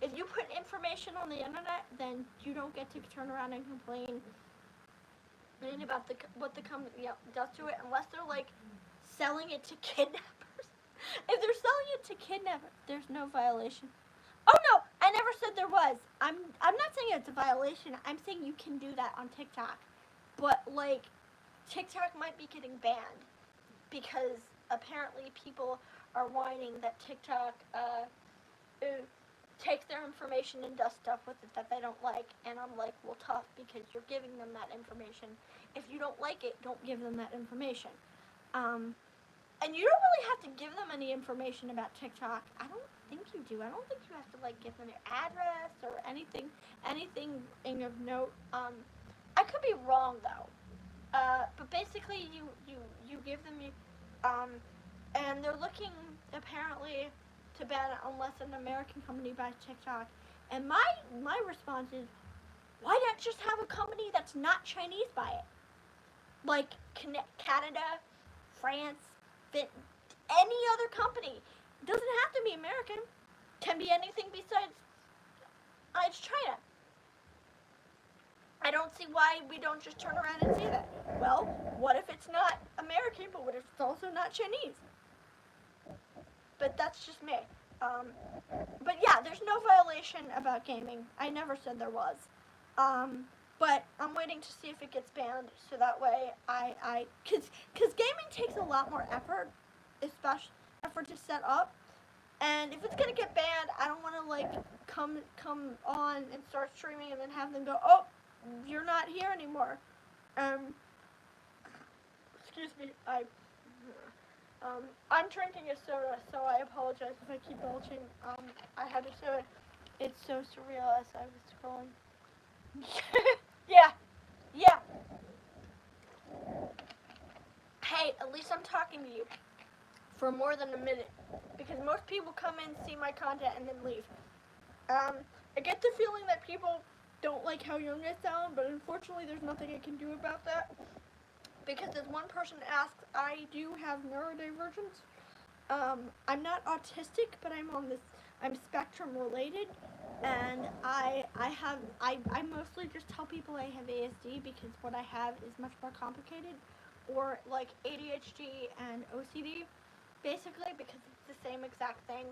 If you put information on the internet, then you don't get to turn around and complain about what the company does to it, unless they're like selling it to kidnappers. If they're selling it to kidnappers, there's no violation. Oh no, I never said there was. I'm not saying it's a violation. I'm saying you can do that on TikTok, but like TikTok might be getting banned because apparently people are whining that TikTok takes their information and does stuff with it that they don't like. And I'm like, well, tough, because you're giving them that information. If you don't like it, don't give them that information. And you don't really have to give them any information about TikTok. I don't think you do. I don't think you have to like give them your address or anything of note. I could be wrong though. But basically you give them and they're looking apparently to ban it unless an American company buys TikTok. And my response is, why not just have a company that's not Chinese buy it? Like Canada, France, any other company. Doesn't have to be American. Can be anything besides China. I don't see why we don't just turn around and say that. Well, what if it's not American, but what if it's also not Chinese? But that's just me. But yeah, there's no violation about gaming. I never said there was. But I'm waiting to see if it gets banned, so that way cause gaming takes a lot more effort, especially effort to set up. And if it's gonna get banned, I don't want to like come on and start streaming and then have them go, oh, you're not here anymore. Excuse me, I'm drinking a soda, so I apologize if I keep belching. I had a soda. It's so surreal as I was scrolling. Yeah. Hey, at least I'm talking to you for more than a minute, because most people come in, see my content, and then leave. I get the feeling that people don't like how young I sound, but unfortunately there's nothing I can do about that. Because as one person asked, I do have neurodivergence. I'm not autistic, but I'm spectrum related, and I mostly just tell people I have ASD because what I have is much more complicated, or like ADHD and OCD, basically, because it's the same exact thing.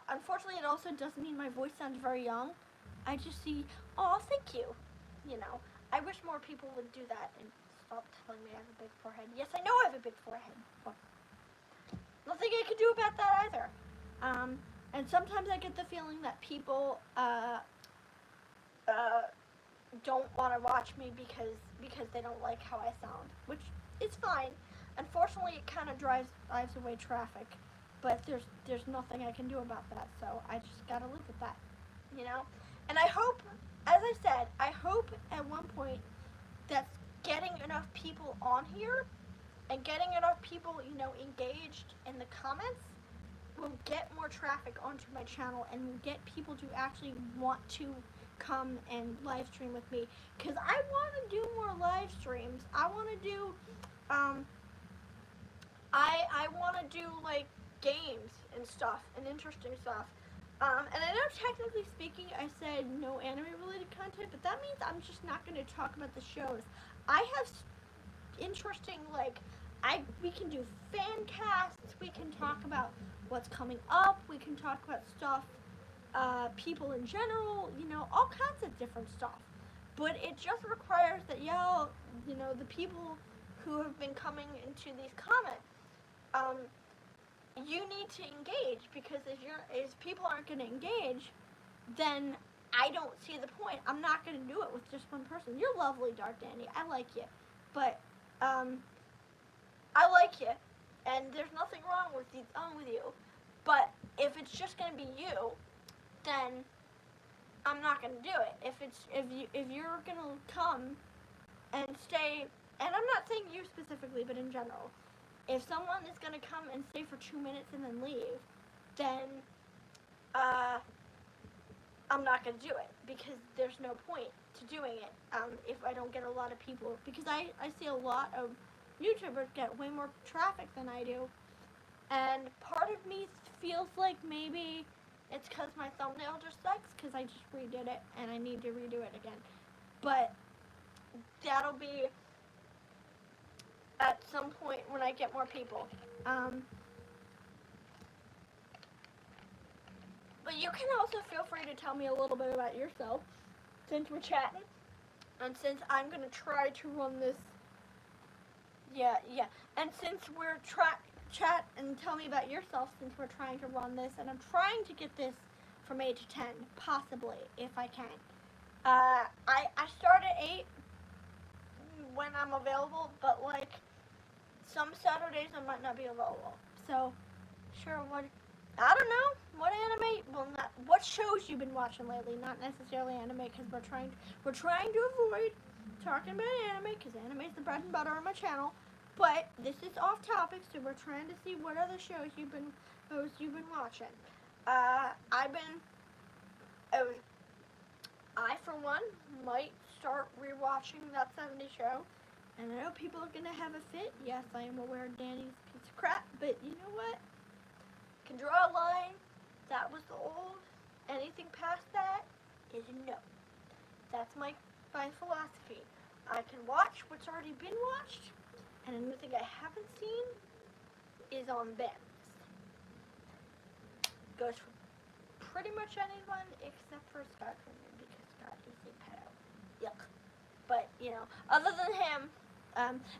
Unfortunately, it also does mean my voice sounds very young. I just see, oh, thank you. I wish more people would do that and stop telling me I have a big forehead. Yes, I know I have a big forehead. But nothing I can do about that either. And sometimes I get the feeling that people don't want to watch me because they don't like how I sound, which is fine. Unfortunately, it kind of drives away traffic, but there's nothing I can do about that, so I just gotta live with that, And I hope, as I said, I hope at one point that's getting enough people on here and getting enough people, engaged in the comments will get more traffic onto my channel and will get people to actually want to come and live stream with me, because I want to do more live streams. I want to do I want to do like games and stuff and interesting stuff. And I know technically speaking I said no anime related content, but that means I'm just not going to talk about the shows. I have interesting, we can do fan casts, we can talk about what's coming up, we can talk about stuff, people in general, all kinds of different stuff. But it just requires that y'all, the people who have been coming into these comments, you need to engage, because if people aren't going to engage, then I don't see the point. I'm not going to do it with just one person. You're lovely, Dark Danny. I like you. But, I like you, and there's nothing wrong with you. But if it's just going to be you, then I'm not going to do it. If you're going to come and stay, and I'm not saying you specifically, but in general, if someone is going to come and stay for 2 minutes and then leave, then I'm not going to do it, because there's no point to doing it if I don't get a lot of people, because I see a lot of YouTubers get way more traffic than I do, and part of me feels like maybe it's because my thumbnail just sucks, because I just redid it and I need to redo it again. But that'll be at some point when I get more people. But you can also feel free to tell me a little bit about yourself, since we're chatting, and since I'm going to try to run this. Yeah. And since we're chat and tell me about yourself, since we're trying to run this, and I'm trying to get this from 8 to 10, possibly, if I can. I start at 8 when I'm available, but some Saturdays I might not be available. So, sure, I don't know, what anime, what shows you've been watching lately, not necessarily anime, because we're trying to avoid talking about anime, because anime is the bread and butter on my channel, but this is off topic, so we're trying to see what other shows you've been watching. I, for one, might start rewatching That 70s Show, and I know people are going to have a fit. Yes, I am aware Danny's a piece of crap, but you know what? Can draw a line. That was old. Anything past that is no. That's my philosophy. I can watch what's already been watched, and anything I haven't seen is on Bants. Goes for pretty much anyone except for Scott Freeman, because Scott is a pedo. Yuck. But, other than him,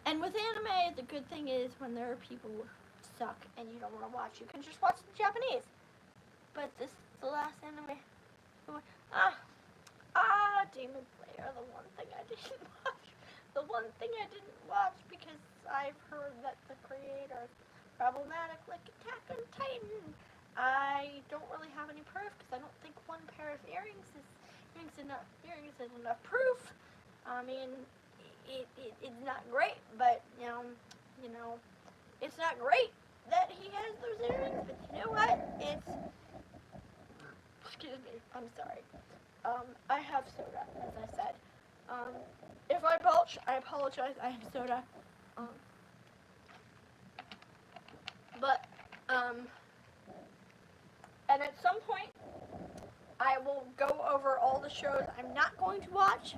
and with anime, the good thing is when there are people who suck and you don't want to watch, you can just watch the Japanese. But this is the last anime. Demon Slayer, the one thing I didn't watch. The one thing I didn't watch because I've heard that the creator is problematic, like Attack on Titan. I don't really have any proof because I don't think one pair of earrings is enough proof. I mean, it's not great, but it's not great that he has those earrings. But you know what? Excuse me. I'm sorry. I have soda, as I said. If I belch, I apologize. I have soda. And at some point, I will go over all the shows I'm not going to watch.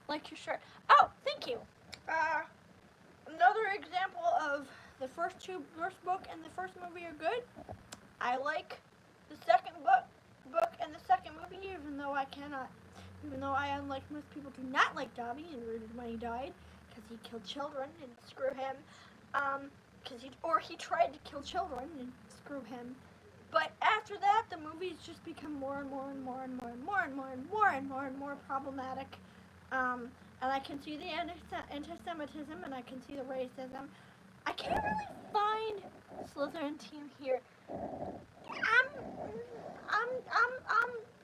Like your shirt. Oh, thank you. Another example of the first book and the first movie are good. I like the second book and the second movie, even though I, unlike most people, do not like Dobby and rooted when he died, because he killed children, and screw him. He tried to kill children, and screw him. But after that, the movies just become more and more and more and more and more and more and more and more and more problematic. And I can see the anti-Semitism, and I can see the racism. I can't really find Slytherin team here. I'm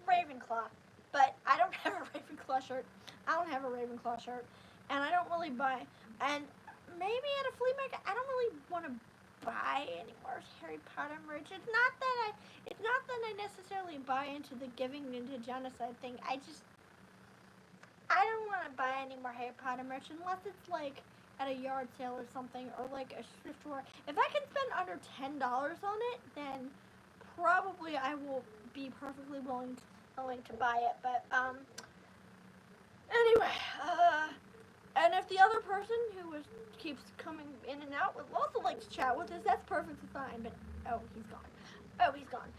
Ravenclaw, but I don't have a Ravenclaw shirt. And I don't really buy. And maybe at a flea market, I don't really want to buy any more Harry Potter merch. It's not that I necessarily buy into the giving into genocide thing. I don't want to buy any more Harry Potter merch unless it's like at a yard sale or something, or like a thrift store. If I can spend under $10 on it, then probably I will be perfectly willing to buy it. But anyway, and if the other person who keeps coming in and out would also like to chat with us, that's perfectly fine. But he's gone.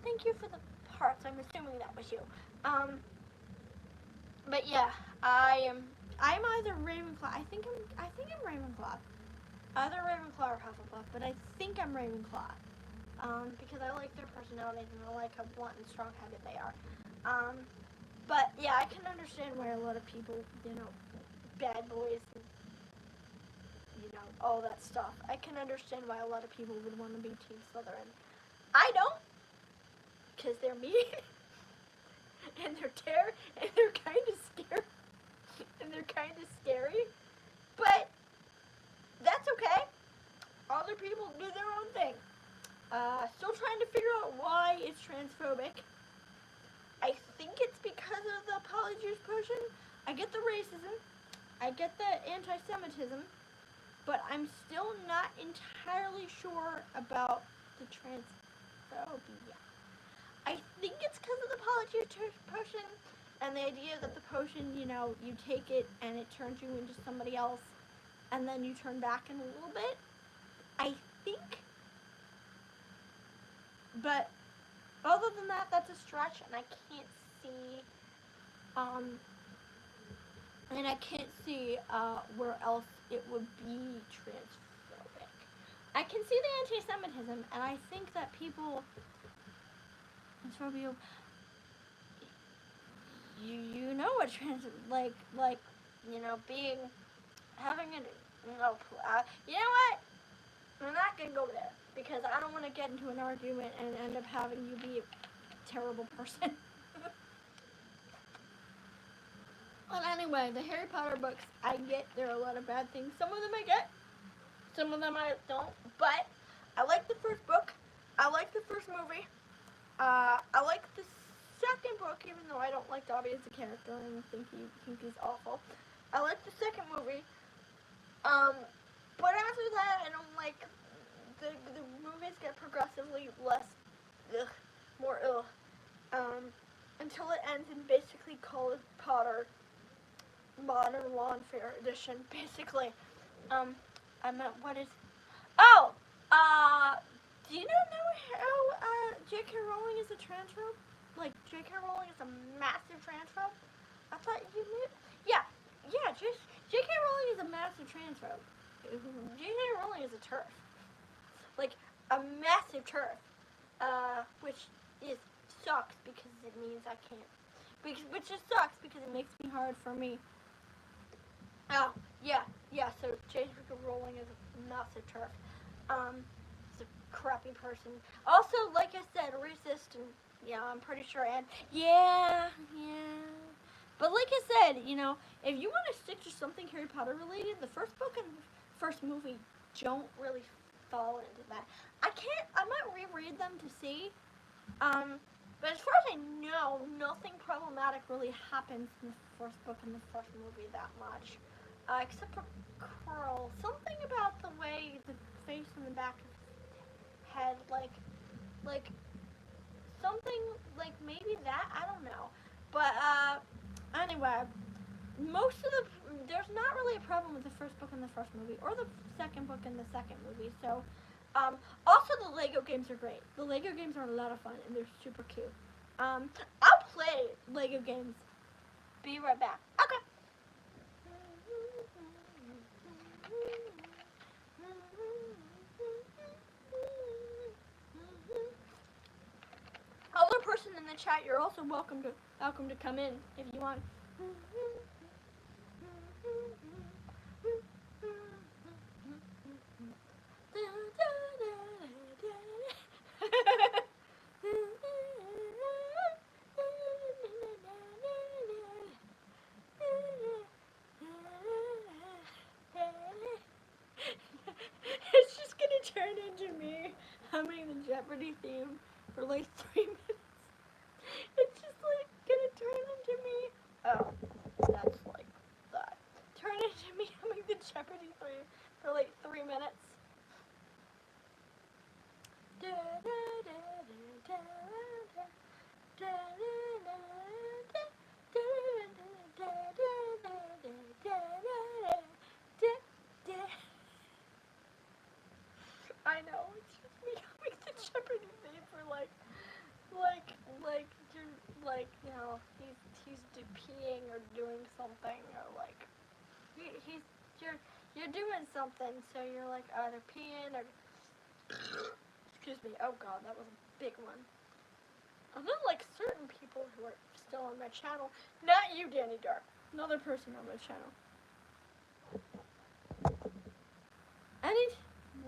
Thank you for the hearts. I'm assuming that was you. But yeah, I'm either Ravenclaw. I think I'm Ravenclaw. Either Ravenclaw or Hufflepuff, but I think I'm Ravenclaw. Because I like their personalities and I like how blunt and strong-headed they are. But yeah, I can understand why a lot of people, bad boys and, all that stuff. I can understand why a lot of people would want to be Team Slytherin. I don't, because they're mean, and they're kind of scary, but that's okay. Other people do their own thing. Still trying to figure out why it's transphobic. I think it's because of the polyjuice potion. I get the racism. I get the anti-Semitism. But I'm still not entirely sure about the transphobia. I think it's because of the polyjuice potion and the idea that the potion, you take it and it turns you into somebody else and then you turn back in a little bit. I think. But other than that, that's a stretch, and I can't see where else it would be transphobic. I can see the anti-Semitism, and I think that people, transphobia, you know what being, having a, you know what? I'm not gonna go there because I don't want to get into an argument and end up having you be a terrible person. Well, anyway, the Harry Potter books, I get there are a lot of bad things. Some of them I get, some of them I don't. But I like the first book. I like the first movie. I like the second book, even though I don't like Dobby as a character and think he's awful. I like the second movie. But after that, I don't like the movie movies get progressively less, more until it ends in basically Call of Potter Modern Warfare Edition. Basically, I meant what is? Oh, do you not know how J.K. Rowling is a transphobe? Like J.K. Rowling is a massive transphobe. I thought you knew. Yeah, just J.K. Rowling is a massive transphobe. J.K. Rowling is a turf, like a massive turf, which sucks because it means I can't. Which just sucks because it makes me hard for me. Oh, yeah. So J.K. Rowling is a massive turf. He's a crappy person. Also, like I said, racist and yeah, I'm pretty sure. And yeah. But like I said, if you want to stick to something Harry Potter related, the first book and first movie don't really fall into that. I might reread them to see. But as far as I know, nothing problematic really happens in the first book and the first movie that much. Except for Quirrell. Something about the way the face and the back of his head, like something, like maybe that, I don't know. But, anyway, there's not really a problem with the first book and the first movie, or the second book and the second movie, so, also the Lego games are great. The Lego games are a lot of fun, and they're super cute. I'll play Lego games. Be right back. Okay. Other person in the chat, you're also welcome to come in if you want. It's just gonna turn into me humming the Jeopardy theme for like 3 minutes. It's just like gonna turn into me. Oh, that's like that. Turn into me humming the Jeopardy theme for like 3 minutes. I know, it's just me humming the Jeopardy theme for he's peeing or doing something, or like you're doing something, so you're like either peeing or excuse me. Oh god, that was a big one. And then like certain people who are still on my channel, not you, Danny Dark, another person on my channel.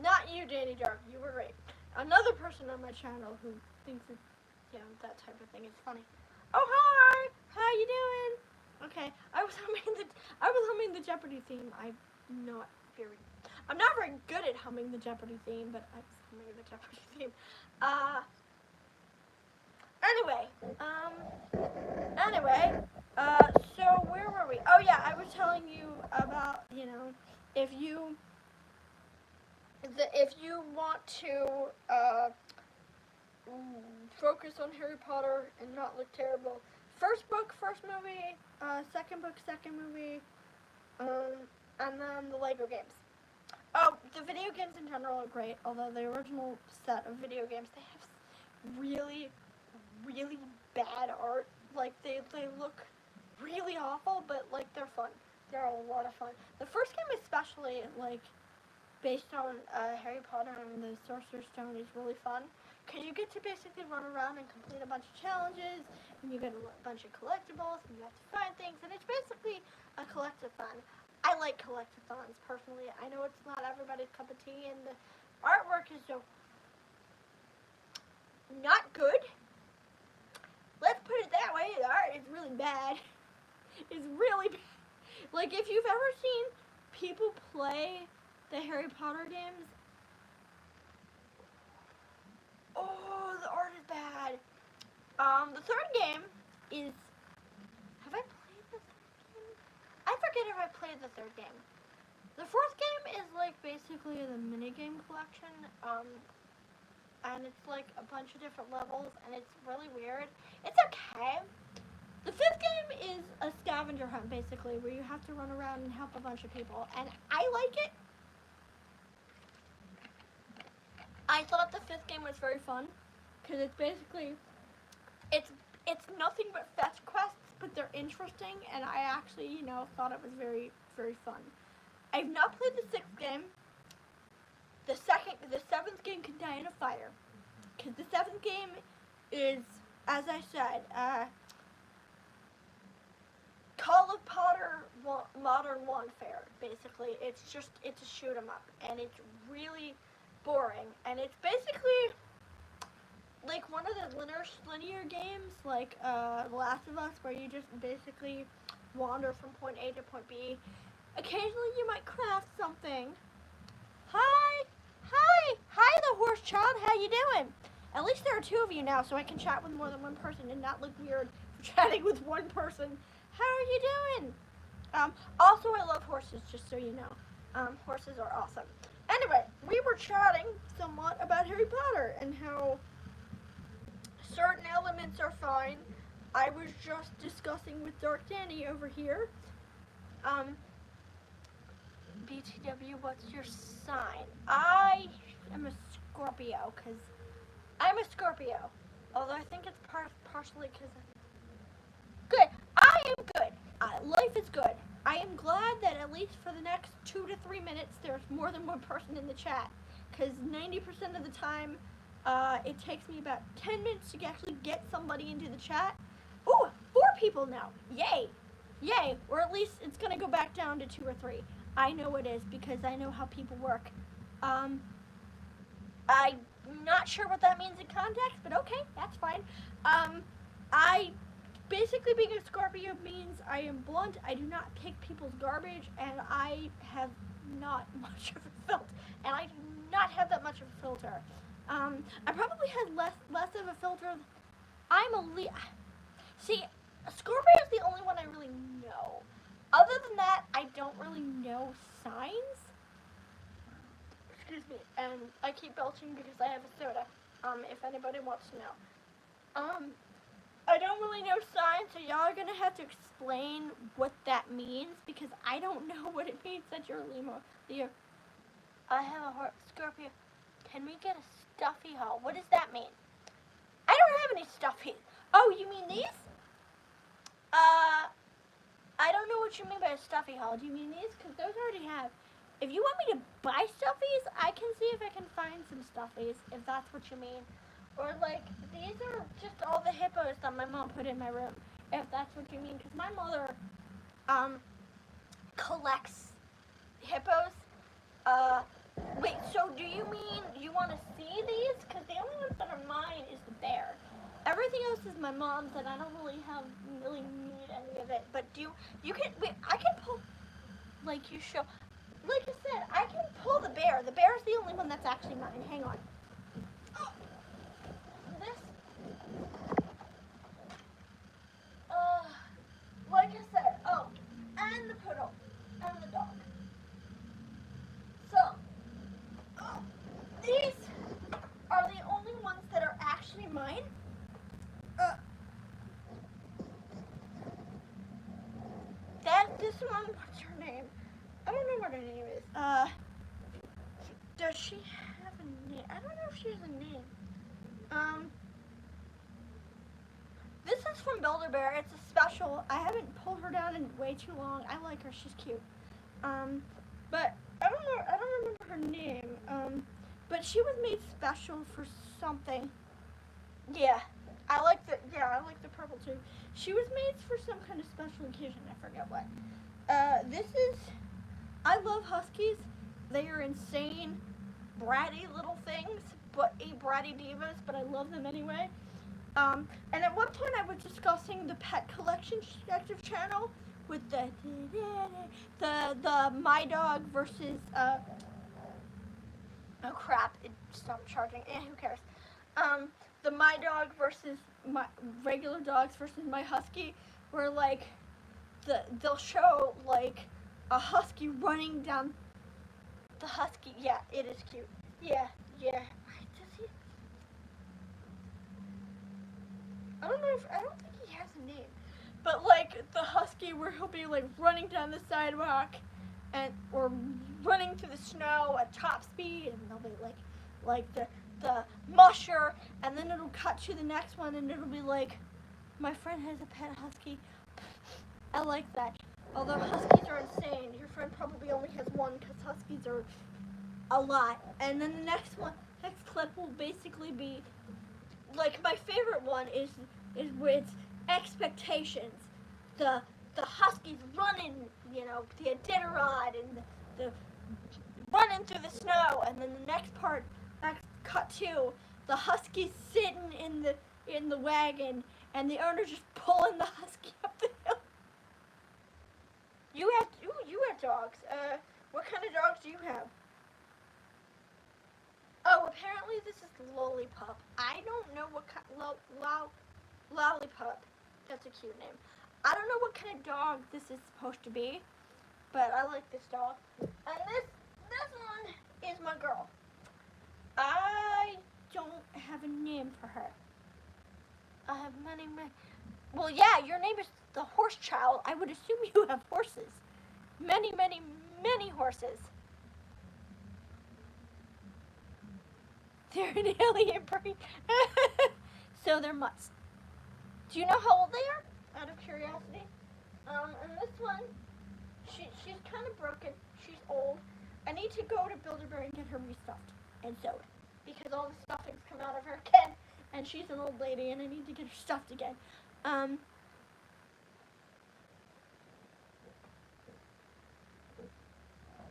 Not you, Danny Dark, you were right. Another person on my channel who thinks that, that type of thing is funny. Oh, hi! How you doing? Okay, I was humming the Jeopardy theme. I'm not very good at humming the Jeopardy theme, but I was humming the Jeopardy theme. So where were we? Oh yeah, I was telling you about, if you want to focus on Harry Potter and not look terrible, first book, first movie, second book, second movie, and then the Lego games. Oh, the video games in general are great, although the original set of video games, they have really, really bad art. Like, they look really awful, but, like, they're fun. They're a lot of fun. The first game especially, like, based on Harry Potter and the Sorcerer's Stone is really fun, because you get to basically run around and complete a bunch of challenges, and you get a bunch of collectibles, and you have to find things, and it's basically a collectathon. I like collectathons, personally. I know it's not everybody's cup of tea, and the artwork is so not good. Let's put it that way. The art is really bad. It's really bad. Like, if you've ever seen people play the Harry Potter games, oh, the art is bad. The third game is, have I played the third game? I forget if I played the third game. The fourth game is like basically the minigame collection. and it's like a bunch of different levels, and it's really weird. It's okay. The fifth game is a scavenger hunt, basically, where you have to run around and help a bunch of people, and I like it. I thought the fifth game was very fun, because it's basically, it's nothing but fetch quests, but they're interesting, and I actually, thought it was very, very fun. I've not played the sixth game. The seventh game can die in a fire, because the seventh game is, as I said, Call of Potter Modern Warfare, basically. It's a shoot 'em up, and it's really boring, and it's basically like one of the linear games, like The Last of Us, where you just basically wander from point A to point B. Occasionally you might craft something. Hi, the horse child, how you doing? At least there are two of you now, so I can chat with more than one person and not look weird for chatting with one person. How are you doing? Also, I love horses, just so you know. Horses are awesome. Anyway, we were chatting somewhat about Harry Potter and how certain elements are fine. I was just discussing with Dark Danny over here. BTW, what's your sign? I am a Scorpio, because I'm a Scorpio. Although I think it's partially because good. I am good. Life is good. I am glad that at least for the next 2 to 3 minutes there's more than one person in the chat, because 90% of the time it takes me about 10 minutes to actually get somebody into the chat. Ooh, 4 people now. Yay. Yay. Or at least it's going to go back down to 2 or 3. I know it is, because I know how people work. I'm not sure what that means in context, but okay, that's fine. Basically, being a Scorpio means I am blunt, I do not pick people's garbage, and I have not much of a filter. And I do not have that much of a filter. I probably had less of a filter. See, Scorpio is the only one I really know. Other than that, I don't really know signs. Excuse me, and I keep belching because I have a soda, if anybody wants to know. I don't really know signs, so y'all are gonna have to explain what that means, because I don't know what it means that you're Leo. I have a Scorpio. Can we get a stuffy haul? What does that mean? I don't have any stuffies. Oh, you mean these? I don't know what you mean by a stuffy haul. Do you mean these? Because those I already have. If you want me to buy stuffies, I can see if I can find some stuffies, if that's what you mean. Or, like, these are just all the hippos that my mom put in my room, if that's what you mean. Because my mother, collects hippos. Wait, so do you mean you want to see these? Because the only ones that are mine is the bear. Everything else is my mom's, and I don't really need any of it. But I can pull, like you show, like I said, I can pull the bear. The bear is the only one that's actually mine. Hang on. Like I said, and the poodle, and the dog. So, these are the only ones that are actually mine. This one, what's her name? I don't know what her name is. Does she have a name? I don't know if she has a name. This is from Builder Bear. It's a special. I haven't pulled her down in way too long. I like her. She's cute. But I don't know. I don't remember her name. But she was made special for something. Yeah. I like the purple too. She was made for some kind of special occasion. I forget what. I love Huskies. They are insane, bratty little things, but bratty divas, but I love them anyway. And at one point I was discussing the pet collection detective channel with the my dog versus, oh crap, it stopped charging, who cares. The my dog versus my regular dogs versus my husky, where like, they'll show like a husky running down the husky. Yeah, it is cute. Yeah. I don't think he has a name. But like the husky where he'll be like running down the sidewalk or running through the snow at top speed, and they'll be like the musher, and then it'll cut to the next one and it'll be like, my friend has a pet husky. I like that. Although huskies are insane, your friend probably only has one because huskies are a lot. And then the next clip will basically be like, my favorite one is where it's expectations. The huskies running, you know, the Iditarod and the running through the snow, and then the next cut to the husky sitting in the wagon, and the owner just pulling the husky up the hill. You have dogs. What kind of dogs do you have? Oh, apparently this is Lollipop. I don't know what kind. Lollipop. That's a cute name. I don't know what kind of dog this is supposed to be, but I like this dog. And this one is my girl. I don't have a name for her. I have many. Well, yeah, your name is the horse child. I would assume you have horses. Many, many, many horses. They're an alien breed. So they're mutts. Do you know how old they are? Out of curiosity. And this one, she's kind of broken. She's old. I need to go to Build-A-Bear and get her restuffed and sewed, because all the stuffings come out of her again, and she's an old lady, and I need to get her stuffed again.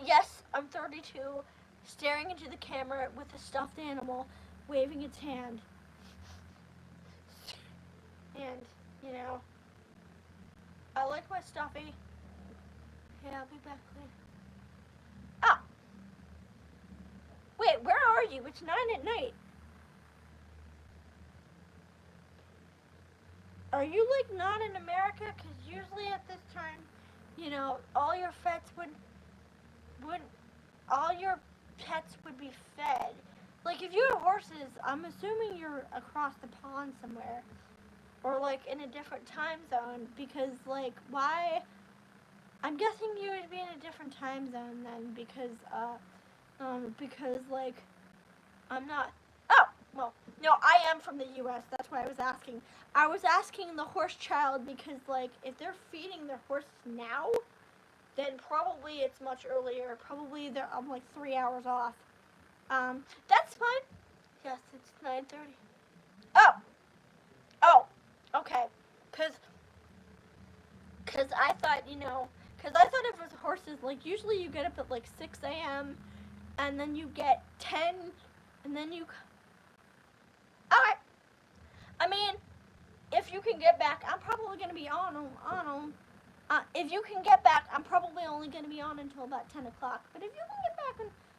Yes, I'm 32, staring into the camera with a stuffed animal, waving its hand. And, you know, I like my stuffy. Yeah, I'll be back later. Ah! Wait, where are you? It's 9 at night. Are you, like, not in America? Because usually at this time, you know, all your pets would be fed. Like, if you had horses, I'm assuming you're across the pond somewhere. Or, like, in a different time zone. Because, like, why? I'm guessing you would be in a different time zone then. Because, like, I'm not. Oh! Well, no, I am from the U.S. That's why I was asking. I was asking the horse child because, like, if they're feeding their horses now, then probably it's much earlier. Probably I'm like 3 hours off. That's fine. Yes, it's 9:30. Oh, okay. Cause I thought, you know, if it was horses, like usually you get up at like 6 a.m. and then you get 10, and then you. Alright. I mean, if you can get back, I'm probably gonna be on them. If you can get back, I'm probably only going to be on until about 10 o'clock. But if you can get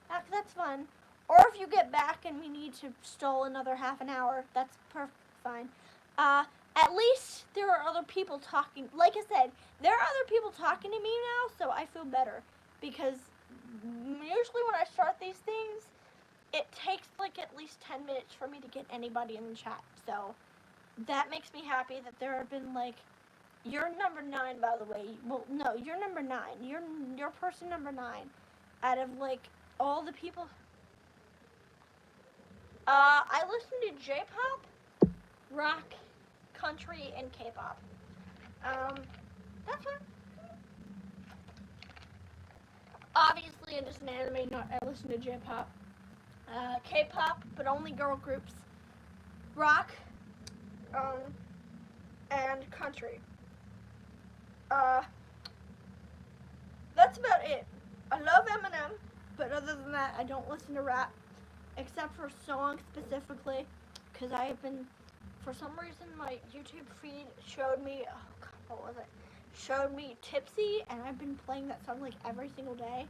back, that's fine. Or if you get back and we need to stall another half an hour, that's perfectly fine. At least there are other people talking. Like I said, there are other people talking to me now, so I feel better. Because usually when I start these things, it takes like at least 10 minutes for me to get anybody in the chat. So that makes me happy that there have been like. You're number 9, by the way. Well, no, you're number 9. You're person number 9 out of, like, all the people. I listen to J-pop, rock, country, and K-pop. That's fine. Obviously, I'm just an anime nut. I listen to J-pop. K-pop, but only girl groups. Rock, and country. That's about it. I love Eminem, but other than that, I don't listen to rap, except for songs specifically, because I have been, for some reason, my YouTube feed showed me, oh God, what was it? Showed me Tipsy, and I've been playing that song like every single day.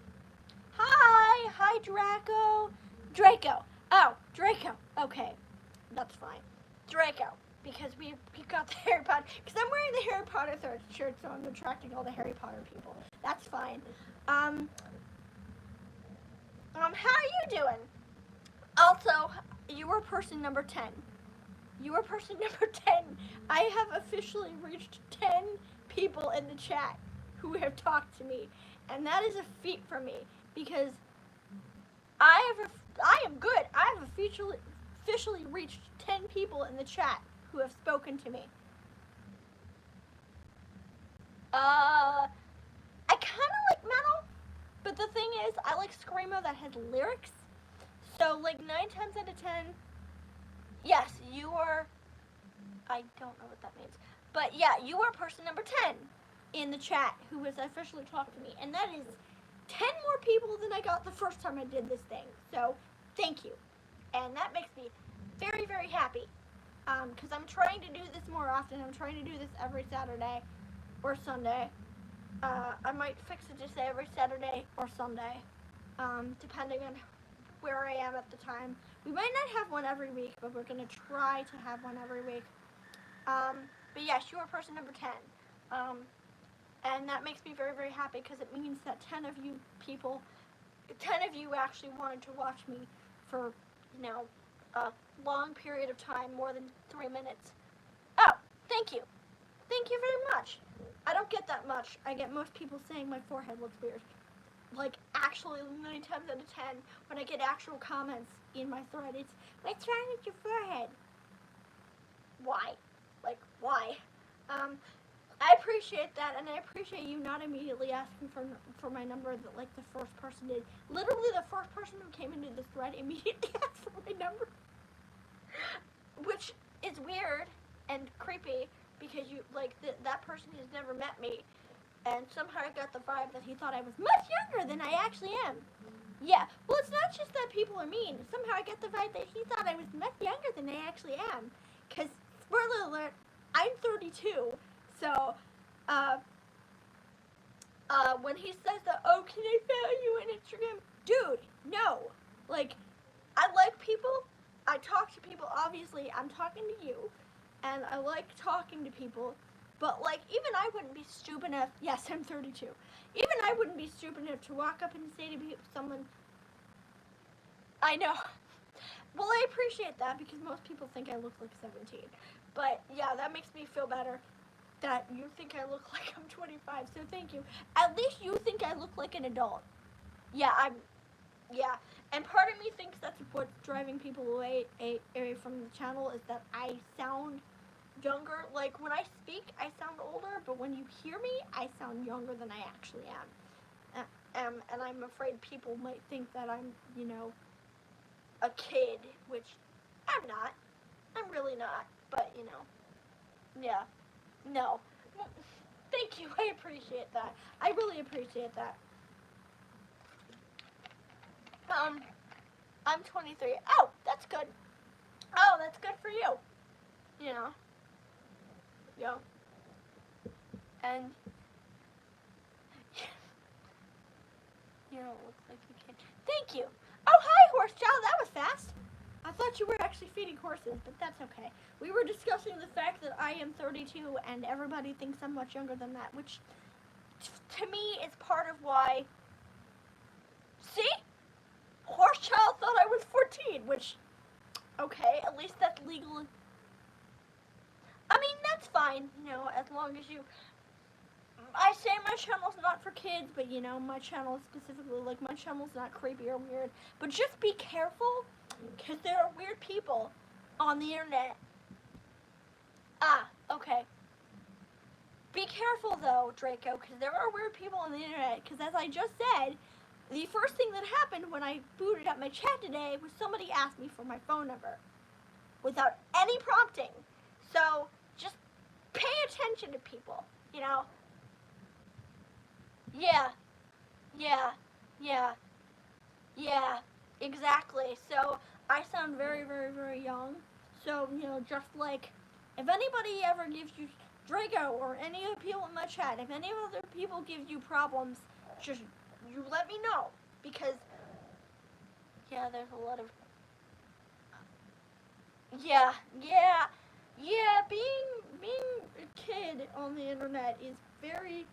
Hi, Draco. Oh, Draco. Okay, that's fine. Draco. Because we got the Harry Potter, because I'm wearing the Harry Potter shirt, so I'm attracting all the Harry Potter people. That's fine. How are you doing? Also, you were person number 10. You are person number 10. I have officially reached 10 people in the chat who have talked to me. And that is a feat for me because I am good. I have officially reached 10 people in the chat who have spoken to me. I kind of like metal, but the thing is, I like screamo that has lyrics. So, like, 9 times out of 10, yes, you are, I don't know what that means, but yeah, you are person number 10 in the chat who has officially talked to me, and that is 10 more people than I got the first time I did this thing, so thank you, and that makes me very, very happy, because I'm trying to do this more often. I'm trying to do this every Saturday or Sunday. I might fix it to say every Saturday or Sunday, depending on where I am at the time. We might not have one every week, but we're going to try to have one every week. But yes, you are person number 10. And that makes me very, very happy because it means that 10 of you people, 10 of you actually wanted to watch me for, you know, a long period of time, more than 3 minutes. Oh, thank you. Thank you very much. I don't get that much. I get most people saying my forehead looks weird. Like, actually, 9 times out of 10, when I get actual comments in my thread, it's, what's wrong with your forehead? Why? Like, why? I appreciate that, and I appreciate you not immediately asking for my number that, like, the first person did. Literally, the first person who came into the thread immediately asked for my number. Which is weird and creepy, because you, like, that person has never met me. And somehow I got the vibe that he thought I was much younger than I actually am. Yeah, well, it's not just that people are mean. Somehow I get the vibe that he thought I was much younger than I actually am. Because, spoiler alert, I'm 32. So, when he says that, oh, can I follow you on Instagram? Dude, no. Like, I like people. I talk to people, obviously. I'm talking to you. And I like talking to people. But, like, even I wouldn't be stupid enough, yes, I'm 32. Even I wouldn't be stupid enough to walk up and say to someone, I know. Well, I appreciate that because most people think I look like 17. But, yeah, that makes me feel better that you think I look like I'm 25, so thank you. At least you think I look like an adult. Yeah, yeah. And part of me thinks that's what's driving people away from the channel is that I sound younger. Like, when I speak, I sound older, but when you hear me, I sound younger than I actually am. And I'm afraid people might think that I'm, you know, a kid, which I'm not. I'm really not, but, you know, yeah. No. Thank you. I appreciate that. I really appreciate that. I'm 23. Oh, that's good. Oh, that's good for you. You know. Yeah. And you don't look like you can. Thank you. Oh, hi, horse child. That was fast. I thought you were actually feeding horses, but that's okay. We were discussing the fact that I am 32 and everybody thinks I'm much younger than that, which to me is part of why. See? Horse child thought I was 14, which, okay, at least that's legal. I mean, that's fine, you know, as long as you. I say my channel's not for kids, but, you know, my channel is specifically, like, my channel's not creepy or weird. But just be careful, because there are weird people on the internet. Ah, okay. Be careful, though, Draco, because there are weird people on the internet, because as I just said, the first thing that happened when I booted up my chat today was somebody asked me for my phone number without any prompting. So, just pay attention to people, you know? Yeah, yeah, exactly. So, I sound very, very, very young. So, you know, just like, if anybody ever gives you, Draco, or any other people in my chat, if any other people give you problems, just, you let me know. Because, yeah, there's a lot of, yeah, being a kid on the internet is very,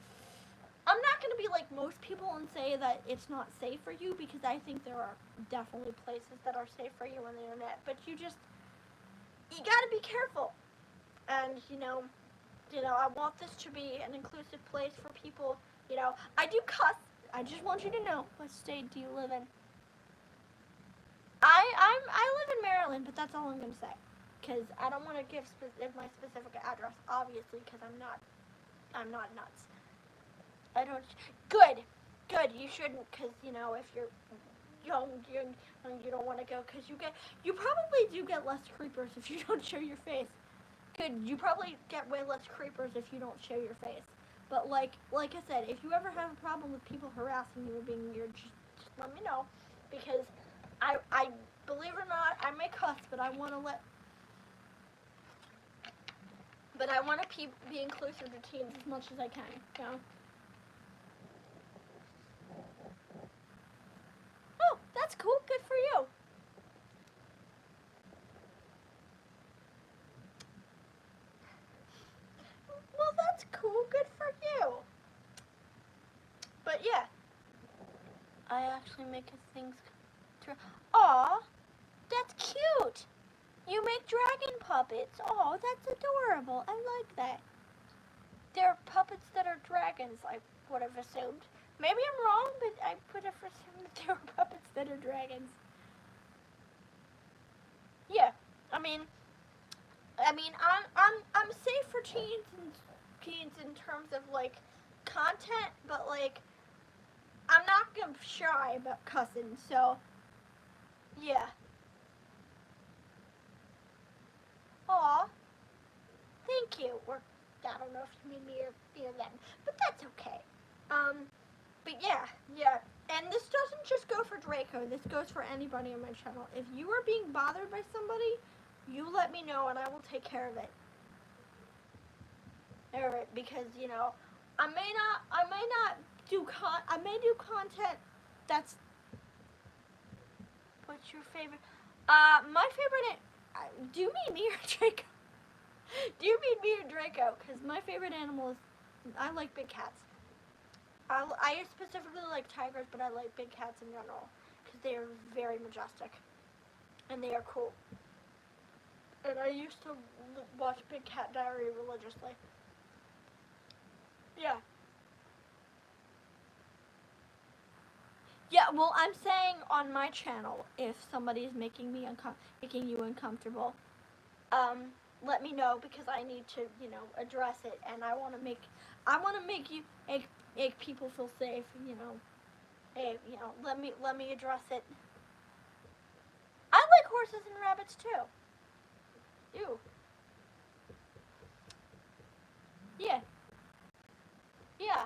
I'm not going to be like most people and say that it's not safe for you, because I think there are definitely places that are safe for you on the internet, but you just, you gotta be careful. And, I want this to be an inclusive place for people. I do cuss. I just want you to know. What state do you live in? I live in Maryland, but that's all I'm gonna say, because I don't want to give my specific address, obviously, because I'm not nuts. I don't. Good. You shouldn't, because if you're young, you don't want to go, because you probably do get less creepers if you don't show your face. You probably get way less creepers if you don't show your face. But like I said, if you ever have a problem with people harassing you or being weird, just let me know, because I believe it or not, I may cuss, but I want to be inclusive to teens as much as I can. Oh, that's cool. Good for you. Well, that's cool. Good for you. But yeah, I actually make things. Aw, that's cute. You make dragon puppets. Oh, that's adorable. I like that. They're puppets that are dragons, I would have assumed. Maybe I'm wrong, but I would have assumed that they were puppets that are dragons. Yeah, I mean, I'm safe for teens in terms of like content, but like I'm not gonna be shy about cussing. So yeah. Aw, thank you. Or I don't know if you mean me or them, but that's okay. But yeah. And this doesn't just go for Draco. This goes for anybody on my channel. If you are being bothered by somebody, you let me know and I will take care of it. Alright, because I may not do I may do content that's. What's your favorite? My favorite. Do you mean me or Draco? Do you mean me or Draco? Because my favorite animal is. I like big cats. I specifically like tigers, but I like big cats in general because they are very majestic and they are cool. And I used to watch Big Cat Diary religiously. Yeah. Yeah, well, I'm saying on my channel, if somebody is making you uncomfortable, let me know, because I need to, address it, and I want to make you make people feel safe. Hey, let me address it. I like horses and rabbits too. Ew. Yeah. Yeah.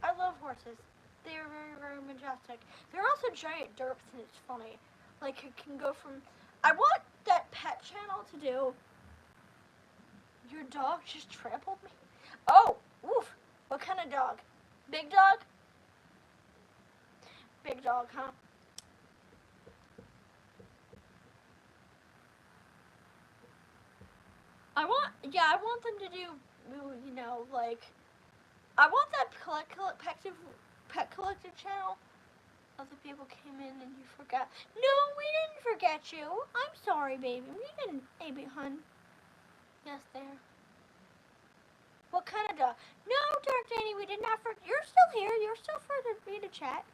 I love horses. They are very, very majestic. They're also giant derps, and it's funny. Like, it can go from. I want that pet channel to do. Your dog just trampled me? Oh, oof. What kind of dog? Big dog? Big dog, huh? I want them to do, like, I want that pet collective channel. Other people came in and you forgot. No, we didn't forget you. I'm sorry, baby. We didn't, baby, hun. Yes, there. What kind of dog? No, Dark Danny, we did not forget. You're still here. You're still for me to chat.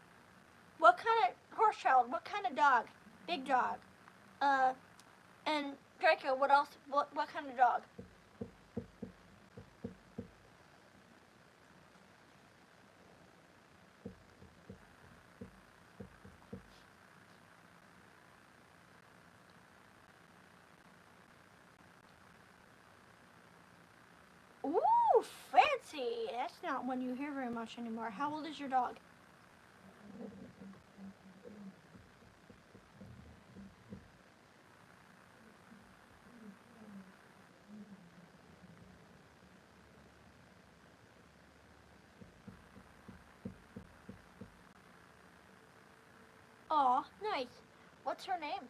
What kind of horse child? What kind of dog? Big dog. And Draco, what else? What kind of dog? Ooh, fancy. That's not one you hear very much anymore. How old is your dog? Aw, nice. What's her name?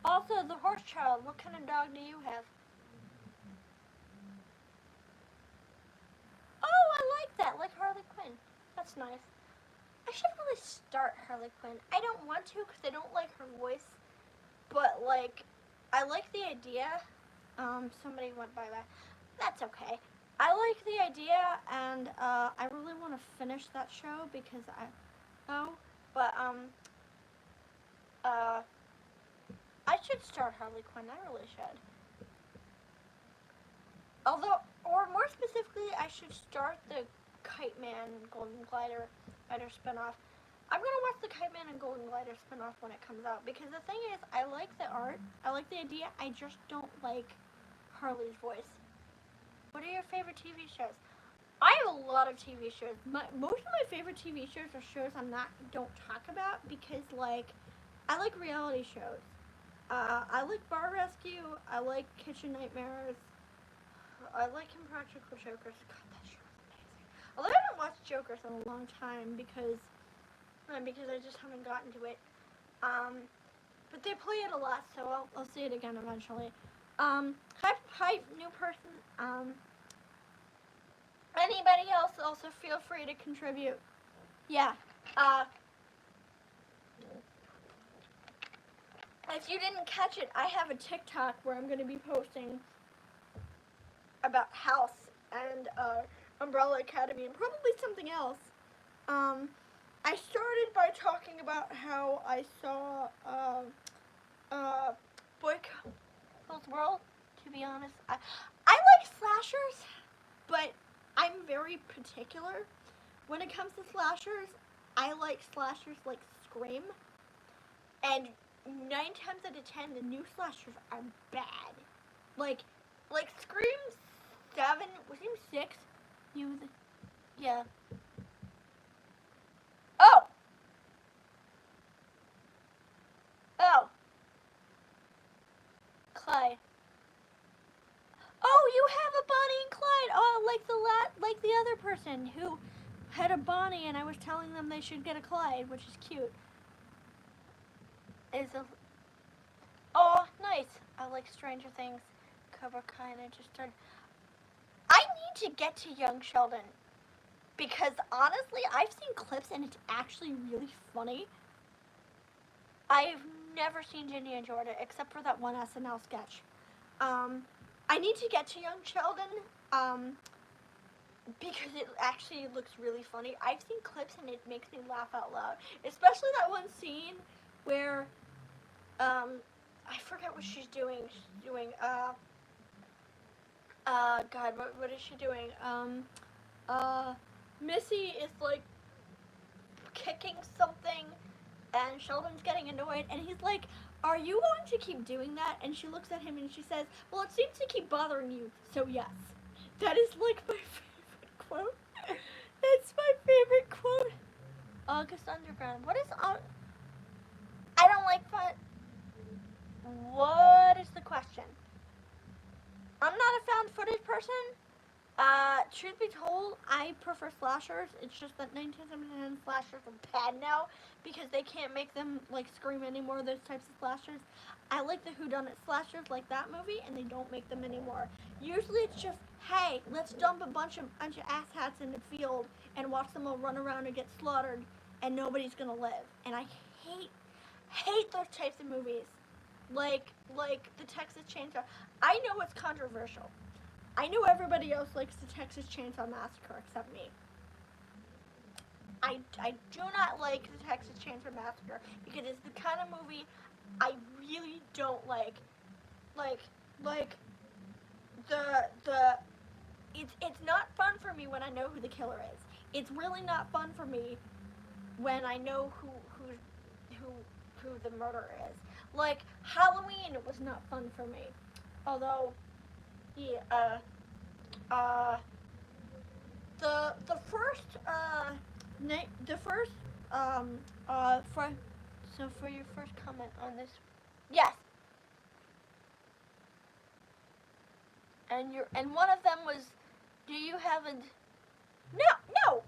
Also, the horse child, what kind of dog do you have? that's nice. I should really start Harley Quinn. I don't want to because I don't like her voice. But, like, I like the idea. Somebody went by that. That's okay. I like the idea, and I really want to finish that show because I should start Harley Quinn. I really should. Although, or more specifically, I should start the Kite Man Golden Glider spinoff. I'm gonna watch the Kite Man and Golden Glider spinoff when it comes out because the thing is, I like the art, I like the idea, I just don't like Harley's voice. What are your favorite TV shows? I have a lot of TV shows. Most of my favorite TV shows are shows don't talk about because, like, I like reality shows. I like Bar Rescue. I like Kitchen Nightmares. I like Impractical Jokers. God, that show is amazing. Although I haven't watched Jokers in a long time because I just haven't gotten to it. But they play it a lot, so I'll see it again eventually. Hi, new person. Anybody else also feel free to contribute. Yeah. If you didn't catch it, I have a TikTok where I'm going to be posting about House and Umbrella Academy and probably something else. I started by talking about how I saw Boy Meets World. To be honest, I like slashers, but I'm very particular when it comes to slashers. I like slashers like Scream, and 9 times out of 10, the new slashers are bad. Like Scream 7, was Scream 6? Yeah. Oh, Clyde. Oh, you have a Bonnie and Clyde. Oh, like the other person who had a Bonnie, and I was telling them they should get a Clyde, which is cute. Oh, nice. I like Stranger Things. Cobra Kai, and I just started. I need to get to Young Sheldon because honestly, I've seen clips and it's actually really funny. I've never seen Ginny and Georgia except for that one SNL sketch. I need to get to Young Sheldon because it actually looks really funny. I've seen clips and it makes me laugh out loud, especially that one scene where I forget what she's doing. She's doing God, what is she doing? Missy is like kicking something, and Sheldon's getting annoyed, and he's like, "Are you going to keep doing that?" And she looks at him and she says, "Well, it seems to keep bothering you, so yes." That is like my favorite quote. That's my favorite quote. August Underground. What is I don't like fun. What is the question? I'm not a found footage person. Truth be told, I prefer slashers. It's just that 1979 slashers are bad now because they can't make them like Scream anymore, those types of slashers. I like the whodunit slashers like that movie, and they don't make them anymore. Usually it's just, hey, let's dump a bunch of asshats in the field and watch them all run around and get slaughtered, and nobody's gonna live. And I hate those types of movies. Like the Texas Chainsaw. I know it's controversial. I know everybody else likes the Texas Chainsaw Massacre except me. I do not like the Texas Chainsaw Massacre because it's the kind of movie I really don't like. It's not fun for me when I know who the killer is. It's really not fun for me when I know who the murderer is. Like Halloween was not fun for me. Although for your first comment on this, yes, and one of them was, do you have a? No,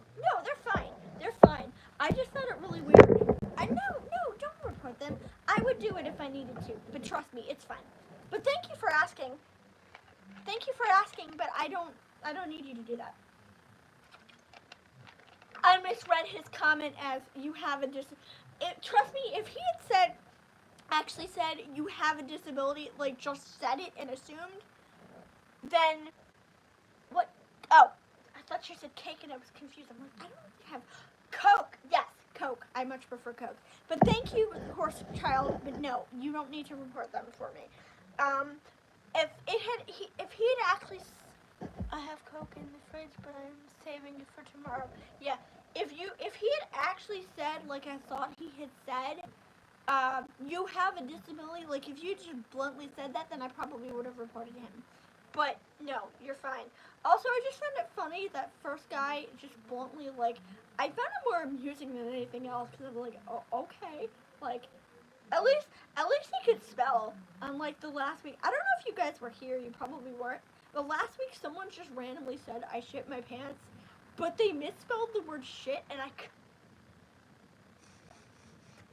they're fine. I just found it really weird. No, don't report them. I would do it if I needed to, but trust me, it's fine. But thank you for asking. But I don't need you to do that. I misread his comment as you have a trust me, if he had actually said you have a disability, like just said it and assumed, then what? Oh, I thought you said cake and I was confused. I'm like, I don't have Coke. Yes, Coke. I much prefer Coke. But thank you, horse child. But no, you don't need to report them for me. If he had actually, I have Coke in the fridge, but I'm saving it for tomorrow. Yeah, if he had actually said, like I thought he had said, you have a disability, like if you just bluntly said that, then I probably would have reported him. But no, you're fine. Also, I just found it funny that first guy just bluntly, like, I found it more amusing than anything else because I'm like, oh, okay, like, at least he could spell. Unlike the last week, I don't know if you guys were here. You probably weren't. But last week, someone just randomly said I shit my pants, but they misspelled the word shit, and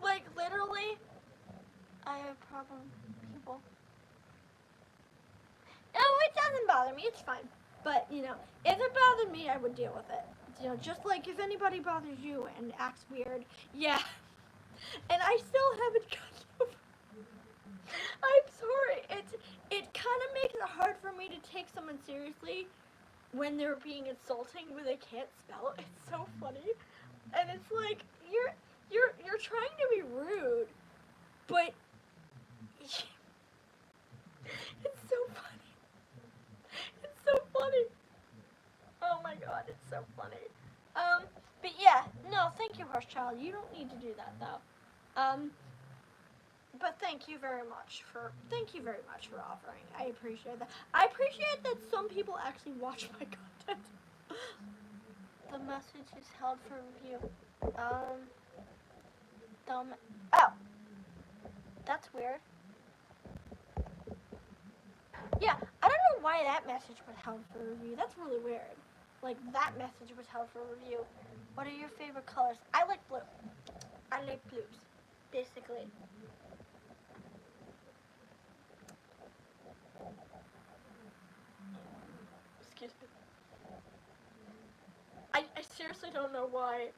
like literally, I have a problem, people. No, it doesn't bother me. It's fine. But, you know, if it bothered me, I would deal with it. You know, just like if anybody bothers you and acts weird, yeah. And I still haven't gotten over. I'm sorry. It kind of makes it hard for me to take someone seriously when they're being insulting when they can't spell. It's so funny. And it's like you're trying to be rude, but it's so funny. It's so funny. Oh my god, it's so funny. But yeah, no, thank you, horse child. You don't need to do that though. But thank you very much for offering. I appreciate that. I appreciate that some people actually watch my content. The message is held for review. Oh, that's weird. Yeah, I don't know why that message was held for review. That's really weird. Like, that message was held for review. What are your favorite colors? I like blue. I like blues, basically. Excuse me. I seriously don't know why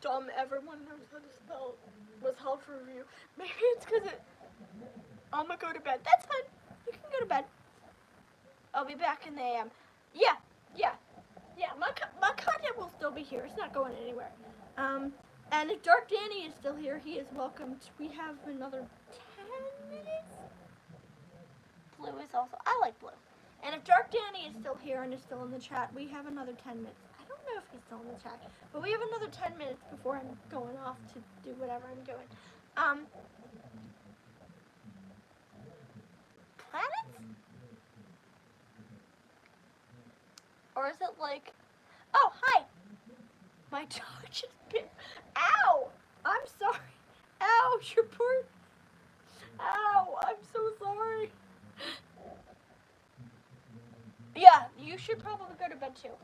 dumb everyone knows how to spell was held for review. Maybe it's because I'm gonna go to bed. That's fine. You can go to bed. I'll be back in the AM. Yeah. My content will still be here. It's not going anywhere. And if Dark Danny is still here, he is welcome. We have another 10 minutes. Blue is also. I like blue. And if Dark Danny is still here and is still in the chat, we have another 10 minutes. I don't know if he's still in the chat, but we have another 10 minutes before I'm going off to do whatever I'm doing. Planets? Or is it like... Oh, hi! My dog just bit... Ow! I'm sorry. Ow, your poor... Ow, I'm so sorry. Yeah, you should probably go to bed too.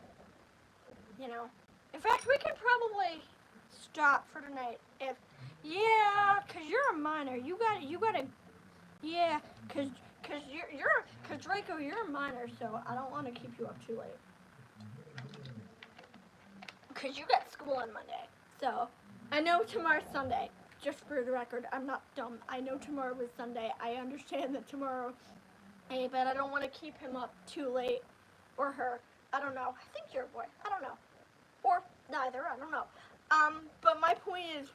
You know. In fact, we could probably stop for tonight if... Yeah, because you're a minor. You gotta... Yeah, because Draco, you're a minor, so I don't want to keep you up too late. Because you got school on Monday. So, I know tomorrow's Sunday. Just for the record, I'm not dumb. I know tomorrow is Sunday. I understand that tomorrow... Hey, but I don't want to keep him up too late. Or her. I don't know. I think you're a boy. I don't know. Or neither. I don't know. But my point is,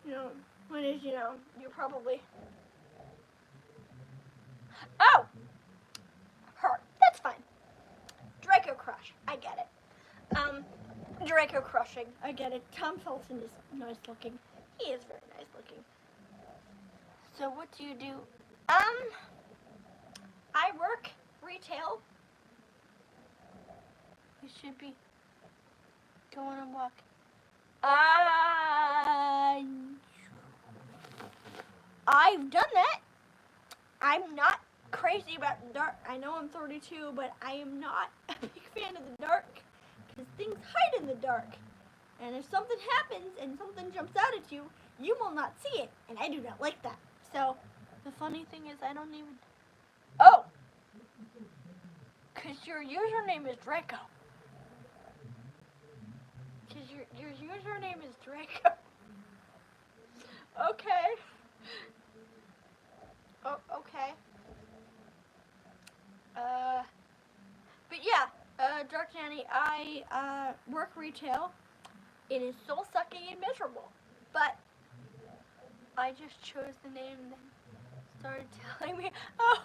you probably... Oh! Her. That's fine. Draco crush. I get it. Draco crushing. I get it. Tom Felton is nice looking. He is very nice looking. So what do you do? I work retail. We should be going on a walk. I've done that. I'm not crazy about the dark. I know I'm 32, but I am not a big fan of the dark because things hide in the dark. And if something happens and something jumps out at you, you will not see it, and I do not like that. So the funny thing is I don't even... Oh! Because your username is Draco. Because your username is Draco. Okay. Oh, okay. But yeah, Dark Nanny, I work retail. It is soul sucking and miserable. But I just chose the name and then started telling me, oh,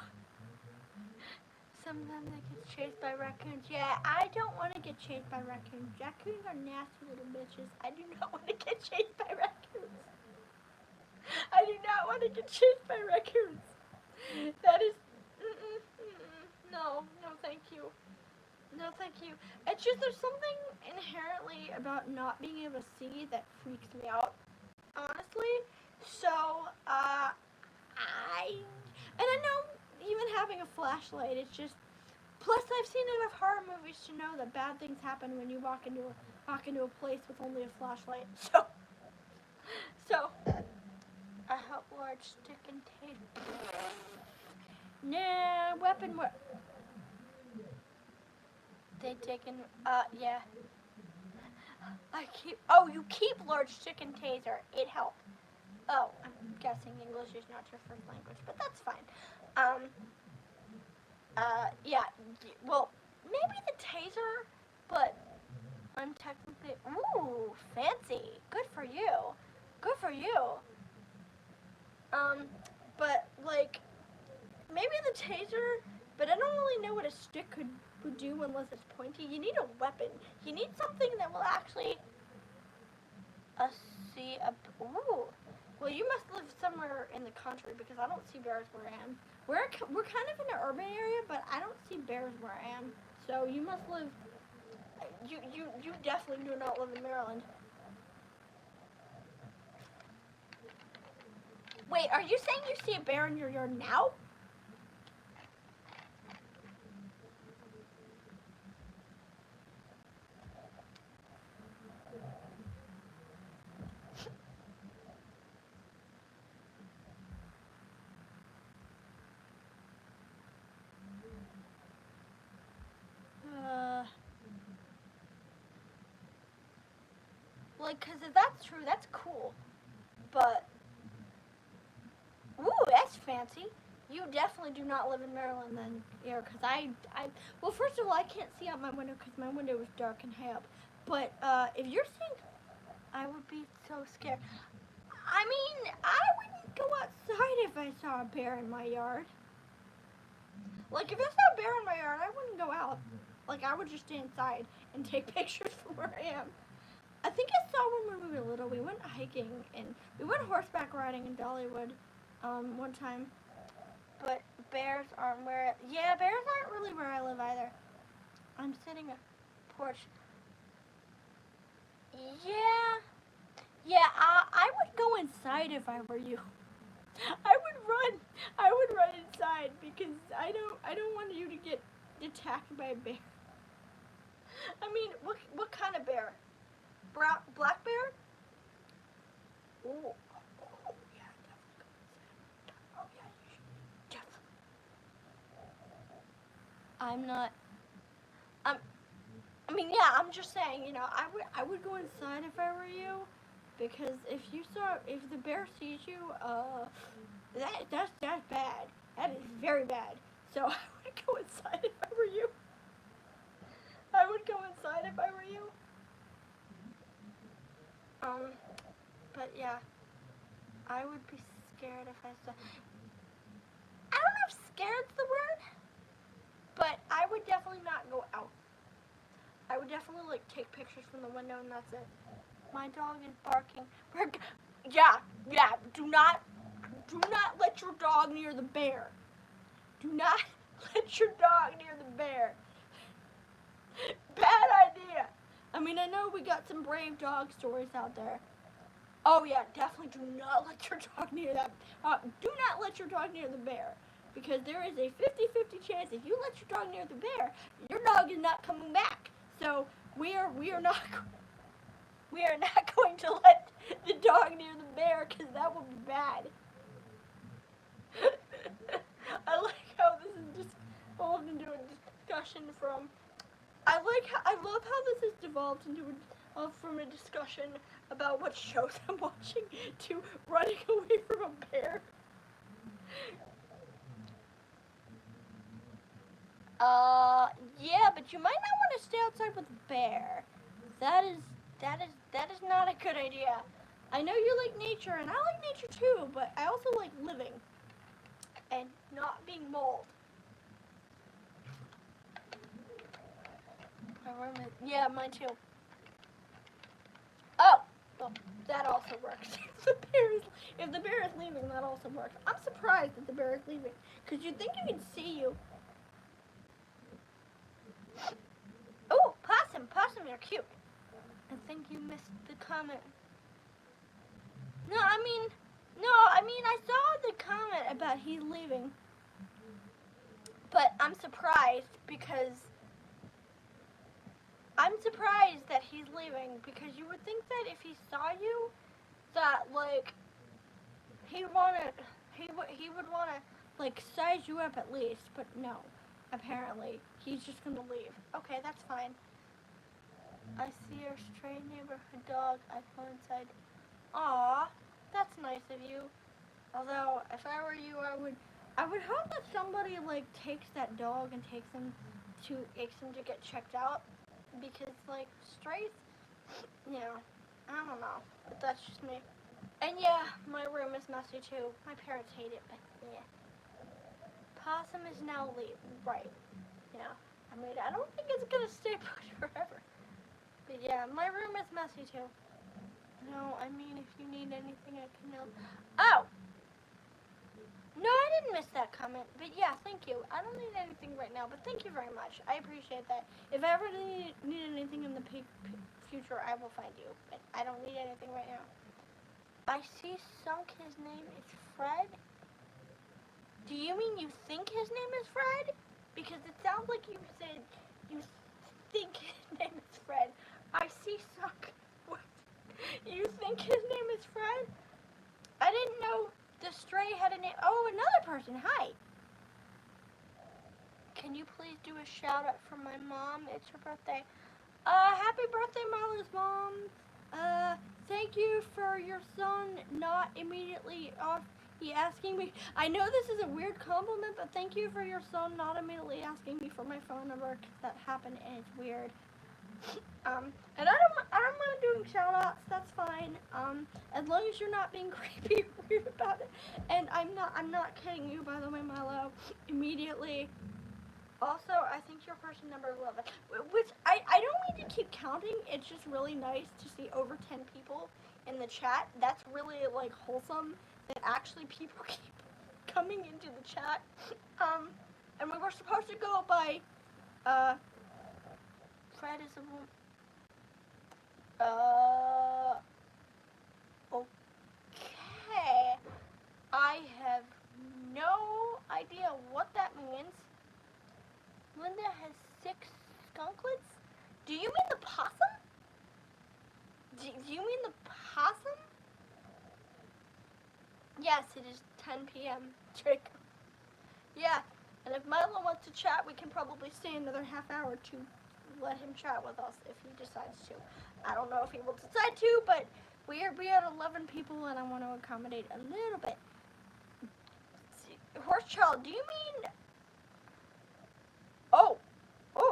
sometimes I get chased by raccoons. Yeah, I don't want to get chased by raccoons. Raccoons are nasty little bitches. I do not want to get chased by raccoons. I do not want to get chased by raccoons. That is, no, no thank you. No thank you. It's just there's something inherently about not being able to see that freaks me out, honestly. So, I know even having a flashlight, it's just, plus I've seen enough horror movies to know that bad things happen when you walk into a place with only a flashlight. So, I hope large stick and tape. Nah, weapon what? They taken, yeah. You keep large stick and taser. It helped. Oh, I'm guessing English is not your first language, but that's fine. Yeah, well, maybe the taser, but I'm technically, ooh, fancy. Good for you. Good for you. But, like, maybe the taser, but I don't really know what a stick would do unless it's pointy. You need a weapon. You need something that will actually, ooh. Well, you must live somewhere in the country because I don't see bears where I am. We're kind of in an urban area, but I don't see bears where I am. So you must live. You definitely do not live in Maryland. Wait, are you saying you see a bear in your yard now? Like, cause if that's true, that's cool. But, ooh, that's fancy. You definitely do not live in Maryland then, yeah, because well, first of all, I can't see out my window because my window is dark and high up. But, if you're seeing, I would be so scared. I mean, I wouldn't go outside if I saw a bear in my yard. Like, if I saw a bear in my yard, I wouldn't go out. Like, I would just stay inside and take pictures from where I am. I think I saw when we were little, we went hiking, and we went horseback riding in Dollywood, one time. But bears aren't bears aren't really where I live either. I'm sitting on a porch. Yeah, I would go inside if I were you. I would run inside because I don't want you to get attacked by a bear. I mean, what kind of bear? Black bear? Ooh. Oh, yeah, definitely. Oh, yeah, you should definitely. I'm not. I mean, yeah, I'm just saying, I would go inside if I were you, because if the bear sees you, that's bad. That is very bad. So I would go inside if I were you. I would go inside if I were you. But yeah, I would be scared if I saw. I don't know if scared's the word, but I would definitely not go out. I would definitely take pictures from the window and that's it. My dog is barking. Yeah. Do not let your dog near the bear. Do not let your dog near the bear. Bad idea. I mean, I know we got some brave dog stories out there. Oh yeah, definitely do not let your dog near that. Do not let your dog near the bear, because there is a 50-50 chance if you let your dog near the bear, your dog is not coming back. So we are not going to let the dog near the bear, because that would be bad. I like how this is just evolved into a discussion from. I love how this has devolved into from a discussion about what shows I'm watching to running away from a bear. Yeah, but you might not want to stay outside with a bear. That is not a good idea. I know you like nature, and I like nature too, but I also like living and not being mauled. Yeah, mine too. Oh, well, that also works. If the bear is leaving, that also works. I'm surprised that the bear is leaving, because you'd think you could see you. Oh, possum, you're cute. I think you missed the comment. No, I mean, I saw the comment about he's leaving, but I'm surprised that he's leaving, because you would think that if he saw you, that like he would wanna like size you up at least, but no, apparently he's just gonna leave. Okay, that's fine. I see your stray neighborhood dog. I go inside. Aw, that's nice of you. Although, if I were you, I would hope that somebody like takes that dog and takes him to get checked out, because like strays, yeah, I don't know, but that's just me. And yeah, my room is messy too. My parents hate it, but yeah. Possum is now leaving, right? Yeah. I mean, I don't think it's gonna stay put forever. But yeah, my room is messy too. No, I mean, if you need anything, I can help. Oh! No, I didn't miss that comment, but yeah, thank you. I don't need anything right now, but thank you very much. I appreciate that. If I ever need anything in the future, I will find you, but I don't need anything right now. I see Sunk, his name is Fred. Do you mean you think his name is Fred? Because it sounds like you said you think his name is Fred. I see Sunk. What? You think his name is Fred? I didn't know the stray had a name. Oh, another person. Hi. Can you please do a shout out for my mom? It's her birthday. Happy birthday, Marla's mom. Thank you for your son not immediately off. He asking me. I know this is a weird compliment, but thank you for your son not immediately asking me for my phone number, because that happened and it's weird. And I don't mind doing shout outs, that's fine. As long as you're not being creepy or weird about it. And I'm not kidding you, by the way, Milo. Immediately. Also, I think you're person number 11, which I don't need to keep counting. It's just really nice to see over 10 people in the chat. That's really like wholesome that actually people keep coming into the chat. And we were supposed to go by Fred is a woman. Okay. I have no idea what that means. Linda has 6 skunklets? Do you mean the possum? Do you mean the possum? Yes, it is 10 p.m. Draco. Yeah, and if Milo wants to chat, we can probably stay another half hour to let him chat with us if he decides to. I don't know if he will decide to, but we are at 11 people, and I want to accommodate a little bit. Horse Child, do you mean... Oh,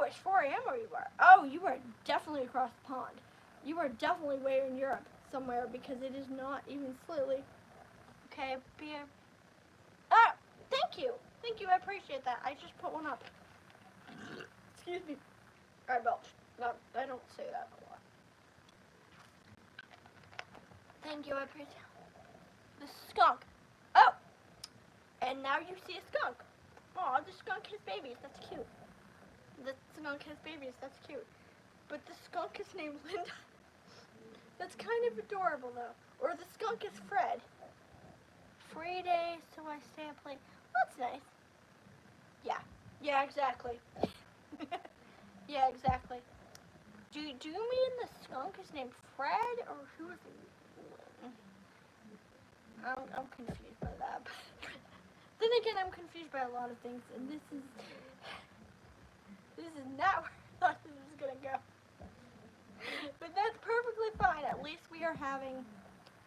it's 4 a.m. where you are. Oh, you are definitely across the pond. You are definitely way in Europe somewhere, because it is not even slightly. Okay, beer. Ah, thank you. Thank you, I appreciate that. I just put one up. Excuse me. I belched. No, I don't say that a lot. Thank you, I appreciate it. The skunk. Oh! And now you see a skunk. Aw, the skunk has babies. That's cute. The skunk has babies. That's cute. But the skunk is named Linda. That's kind of adorable, though. Or the skunk is Fred. Free day, so I stay up late. That's nice. Yeah. Yeah, exactly. Yeah, exactly. Do you mean the skunk is named Fred, or who is it? I'm confused by that. Then again, I'm confused by a lot of things, and this is not where I thought this was gonna go. But that's perfect. are having,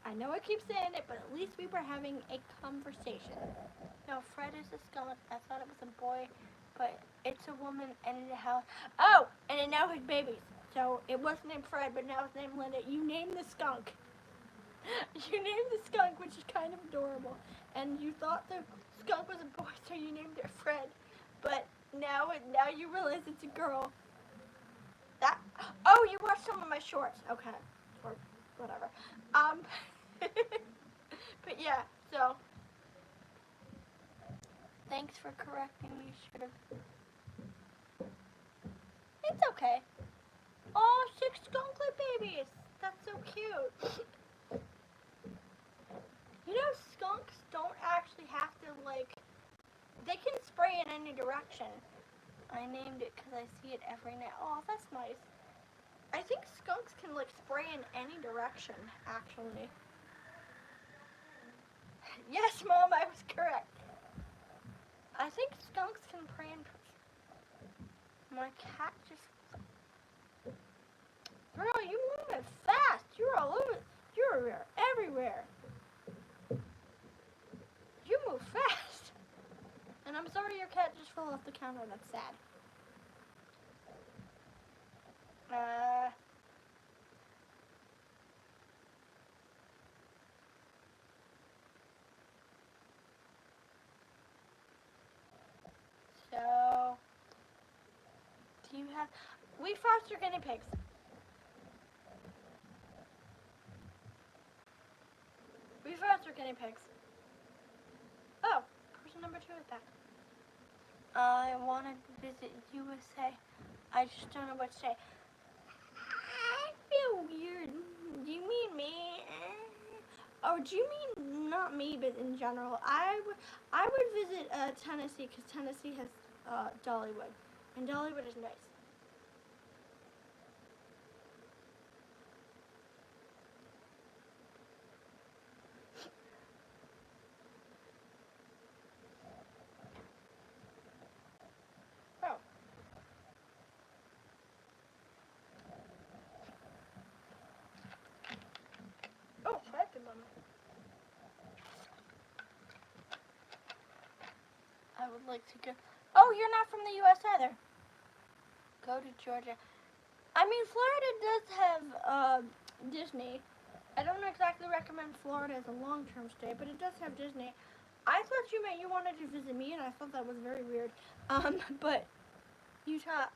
I know I keep saying it, but at least we were having a conversation. No, Fred is a skunk. I thought it was a boy, but it's a woman, and it has, oh, and it now has babies. So it was named Fred, but now it's named Linda. You named the skunk. You named the skunk, which is kind of adorable. And you thought the skunk was a boy, so you named it Fred. But now you realize it's a girl. That, oh, you watched some of my shorts. Okay. Or whatever. But yeah, so thanks for correcting me. It's okay. Oh, 6 skunklet babies. That's so cute. You know, skunks don't actually have to, like, they can spray in any direction. I named it because I see it every night. Oh, that's nice. I think skunks can, like, spray in any direction, actually. Yes, Mom, I was correct. I think skunks can spray in... My cat just... Girl, you moving fast. You're all over... You're everywhere. You move fast. And I'm sorry your cat just fell off the counter. That's sad. So, do you have... We foster guinea pigs. We foster guinea pigs. Oh, person number 2 is back. I wanted to visit USA. I just don't know what to say. I feel weird. Do you mean me? Oh, do you mean not me, but in general? I would visit Tennessee, because Tennessee has Dollywood, and Dollywood is nice. Oh. Oh, that's a moment. I would like to go. Oh, you're not from the U.S. either. Go to Georgia. I mean, Florida does have Disney. I don't exactly recommend Florida as a long-term stay, but it does have Disney. I thought you meant you wanted to visit me, and I thought that was very weird. But Utah.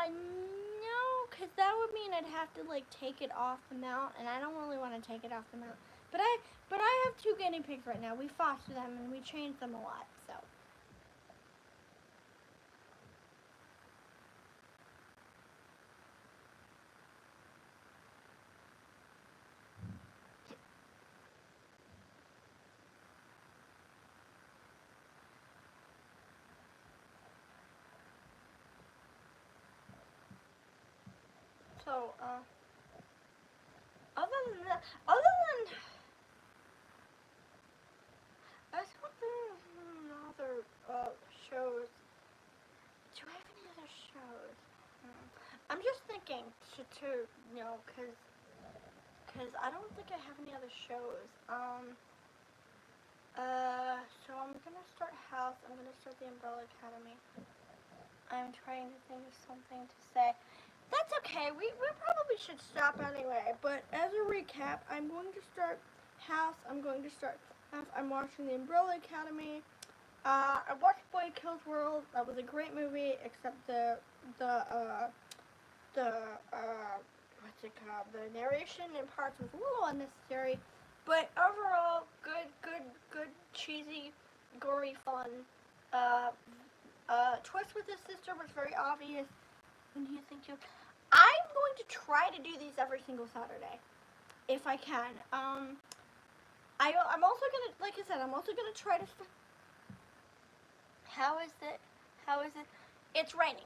No, because that would mean I'd have to, like, take it off the mount, and I don't really want to take it off the mount. But I have 2 guinea pigs right now. We foster them, and we change them a lot, so. So, other than that, I was hoping other shows. Do I have any other shows? I'm just thinking to you know, cause I don't think I have any other shows. So I'm gonna start House. I'm gonna start the Umbrella Academy. I'm trying to think of something to say. That's okay. We probably should stop anyway. But as a recap, I'm going to start House. I'm going to start. I'm watching the Umbrella Academy. I watched Boy Kills World. That was a great movie, except the what's it called? The narration in parts was a little unnecessary. But overall, good, cheesy, gory fun. Twist with his sister was very obvious. When do you think you'll... I'm going to try to do these every single Saturday, if I can. I'm also gonna, like I said, I'm also gonna try to... How is it? It's raining.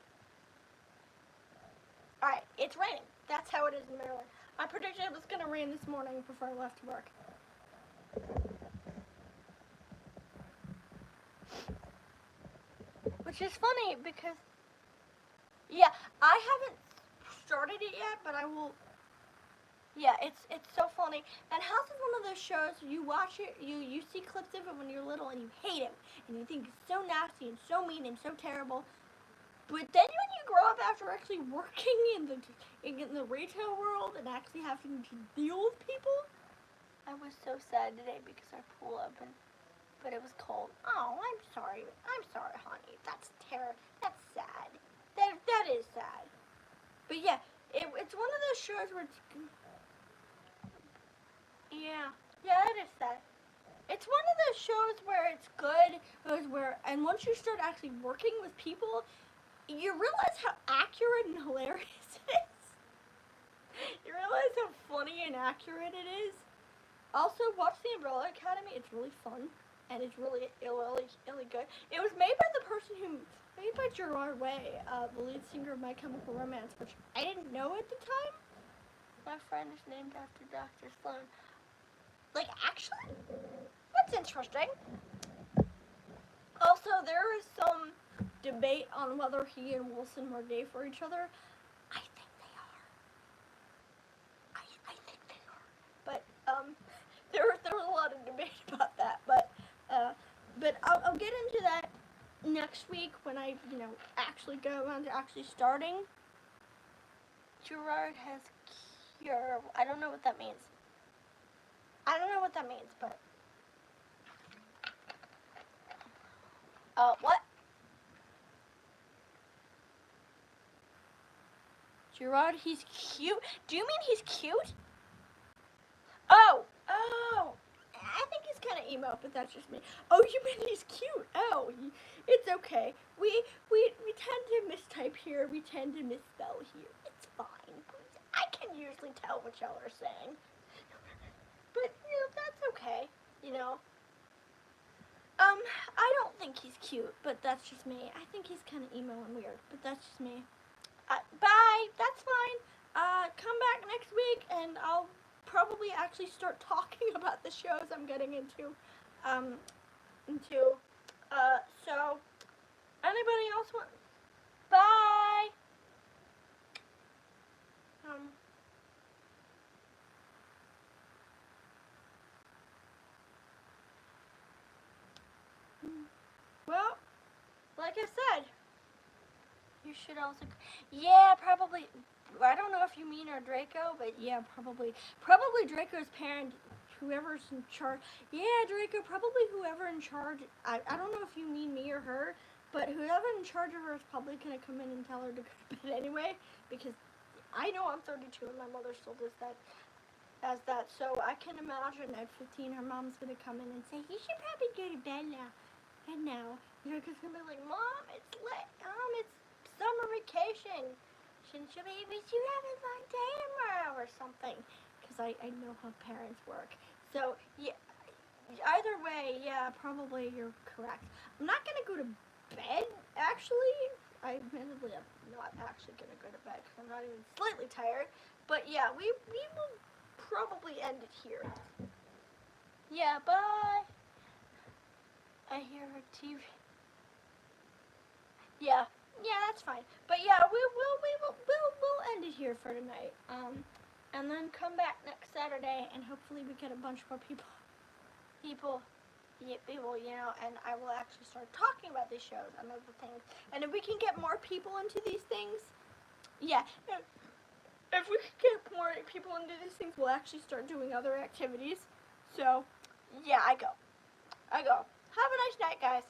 Alright, it's raining. That's how it is in Maryland. I predicted it was gonna rain this morning before I left work. Which is funny because, yeah, I haven't started it yet, but I will. Yeah, it's so funny. And House is one of those shows you watch it, you see clips of it when you're little, and you hate him, and you think he's so nasty and so mean and so terrible. But then when you grow up after actually working in the retail world and actually having to deal with people, I was so sad today because our pool opened, but it was cold. Oh, I'm sorry, honey. That's terrible. That's sad. That is sad. But yeah, it's one of those shows where it's yeah, it is sad. It's one of those shows where it's good, and once you start actually working with people, you realize how accurate and hilarious it is. You realize how funny and accurate it is. Also, watch The Umbrella Academy. It's really fun, and it's really good. It was made by the person made by Gerard Way, the lead singer of My Chemical Romance, which I didn't know at the time. My friend is named after Dr. Sloan. Like, actually, that's interesting. Also, there is some debate on whether he and Wilson were gay for each other. I think they are. I think they are. But there was a lot of debate about that. But I'll get into that next week when I actually go on to actually starting. Gerard has cure. I don't know what that means. But what? Gerard, he's cute. Do you mean he's cute? Oh, I think he's kind of emo, but that's just me. Oh, you mean he's cute? Oh, it's okay. We tend to mistype here. We tend to misspell here. It's fine. I can usually tell what y'all are saying. But, that's okay. I don't think he's cute, but that's just me. I think he's kind of emo and weird, but that's just me. Bye. That's fine. Come back next week, and I'll probably actually start talking about the shows I'm getting into. So, anybody else want? Bye. Well, like I said, you should also. Yeah, probably. I don't know if you mean or Draco, but yeah, probably. Probably Draco's parent, whoever's in charge. Yeah, Draco, probably whoever in charge. I don't know if you mean me or her, but whoever in charge of her is probably going to come in and tell her to go to bed anyway, because I know I'm 32 and my mother still does that. As that, so I can imagine at 15 her mom's going to come in and say, you should probably go to bed now. And now, Draco's going to be like, Mom, it's late. It's summer vacation. Shouldn't you maybe you have a long day tomorrow or something? Because I know how parents work. So, yeah, either way, yeah, probably you're correct. I'm not going to go to bed, actually. Admittedly, I'm not actually going to go to bed because I'm not even slightly tired. But yeah, we will probably end it here. Yeah, bye. I hear her TV. Yeah, that's fine. But yeah, we'll end it here for tonight. And then come back next Saturday, and hopefully we get a bunch more people, and I will actually start talking about these shows and other things. And if we can get more people into these things, yeah, if we can get more people into these things, we'll actually start doing other activities. So, yeah, I go. Have a nice night, guys.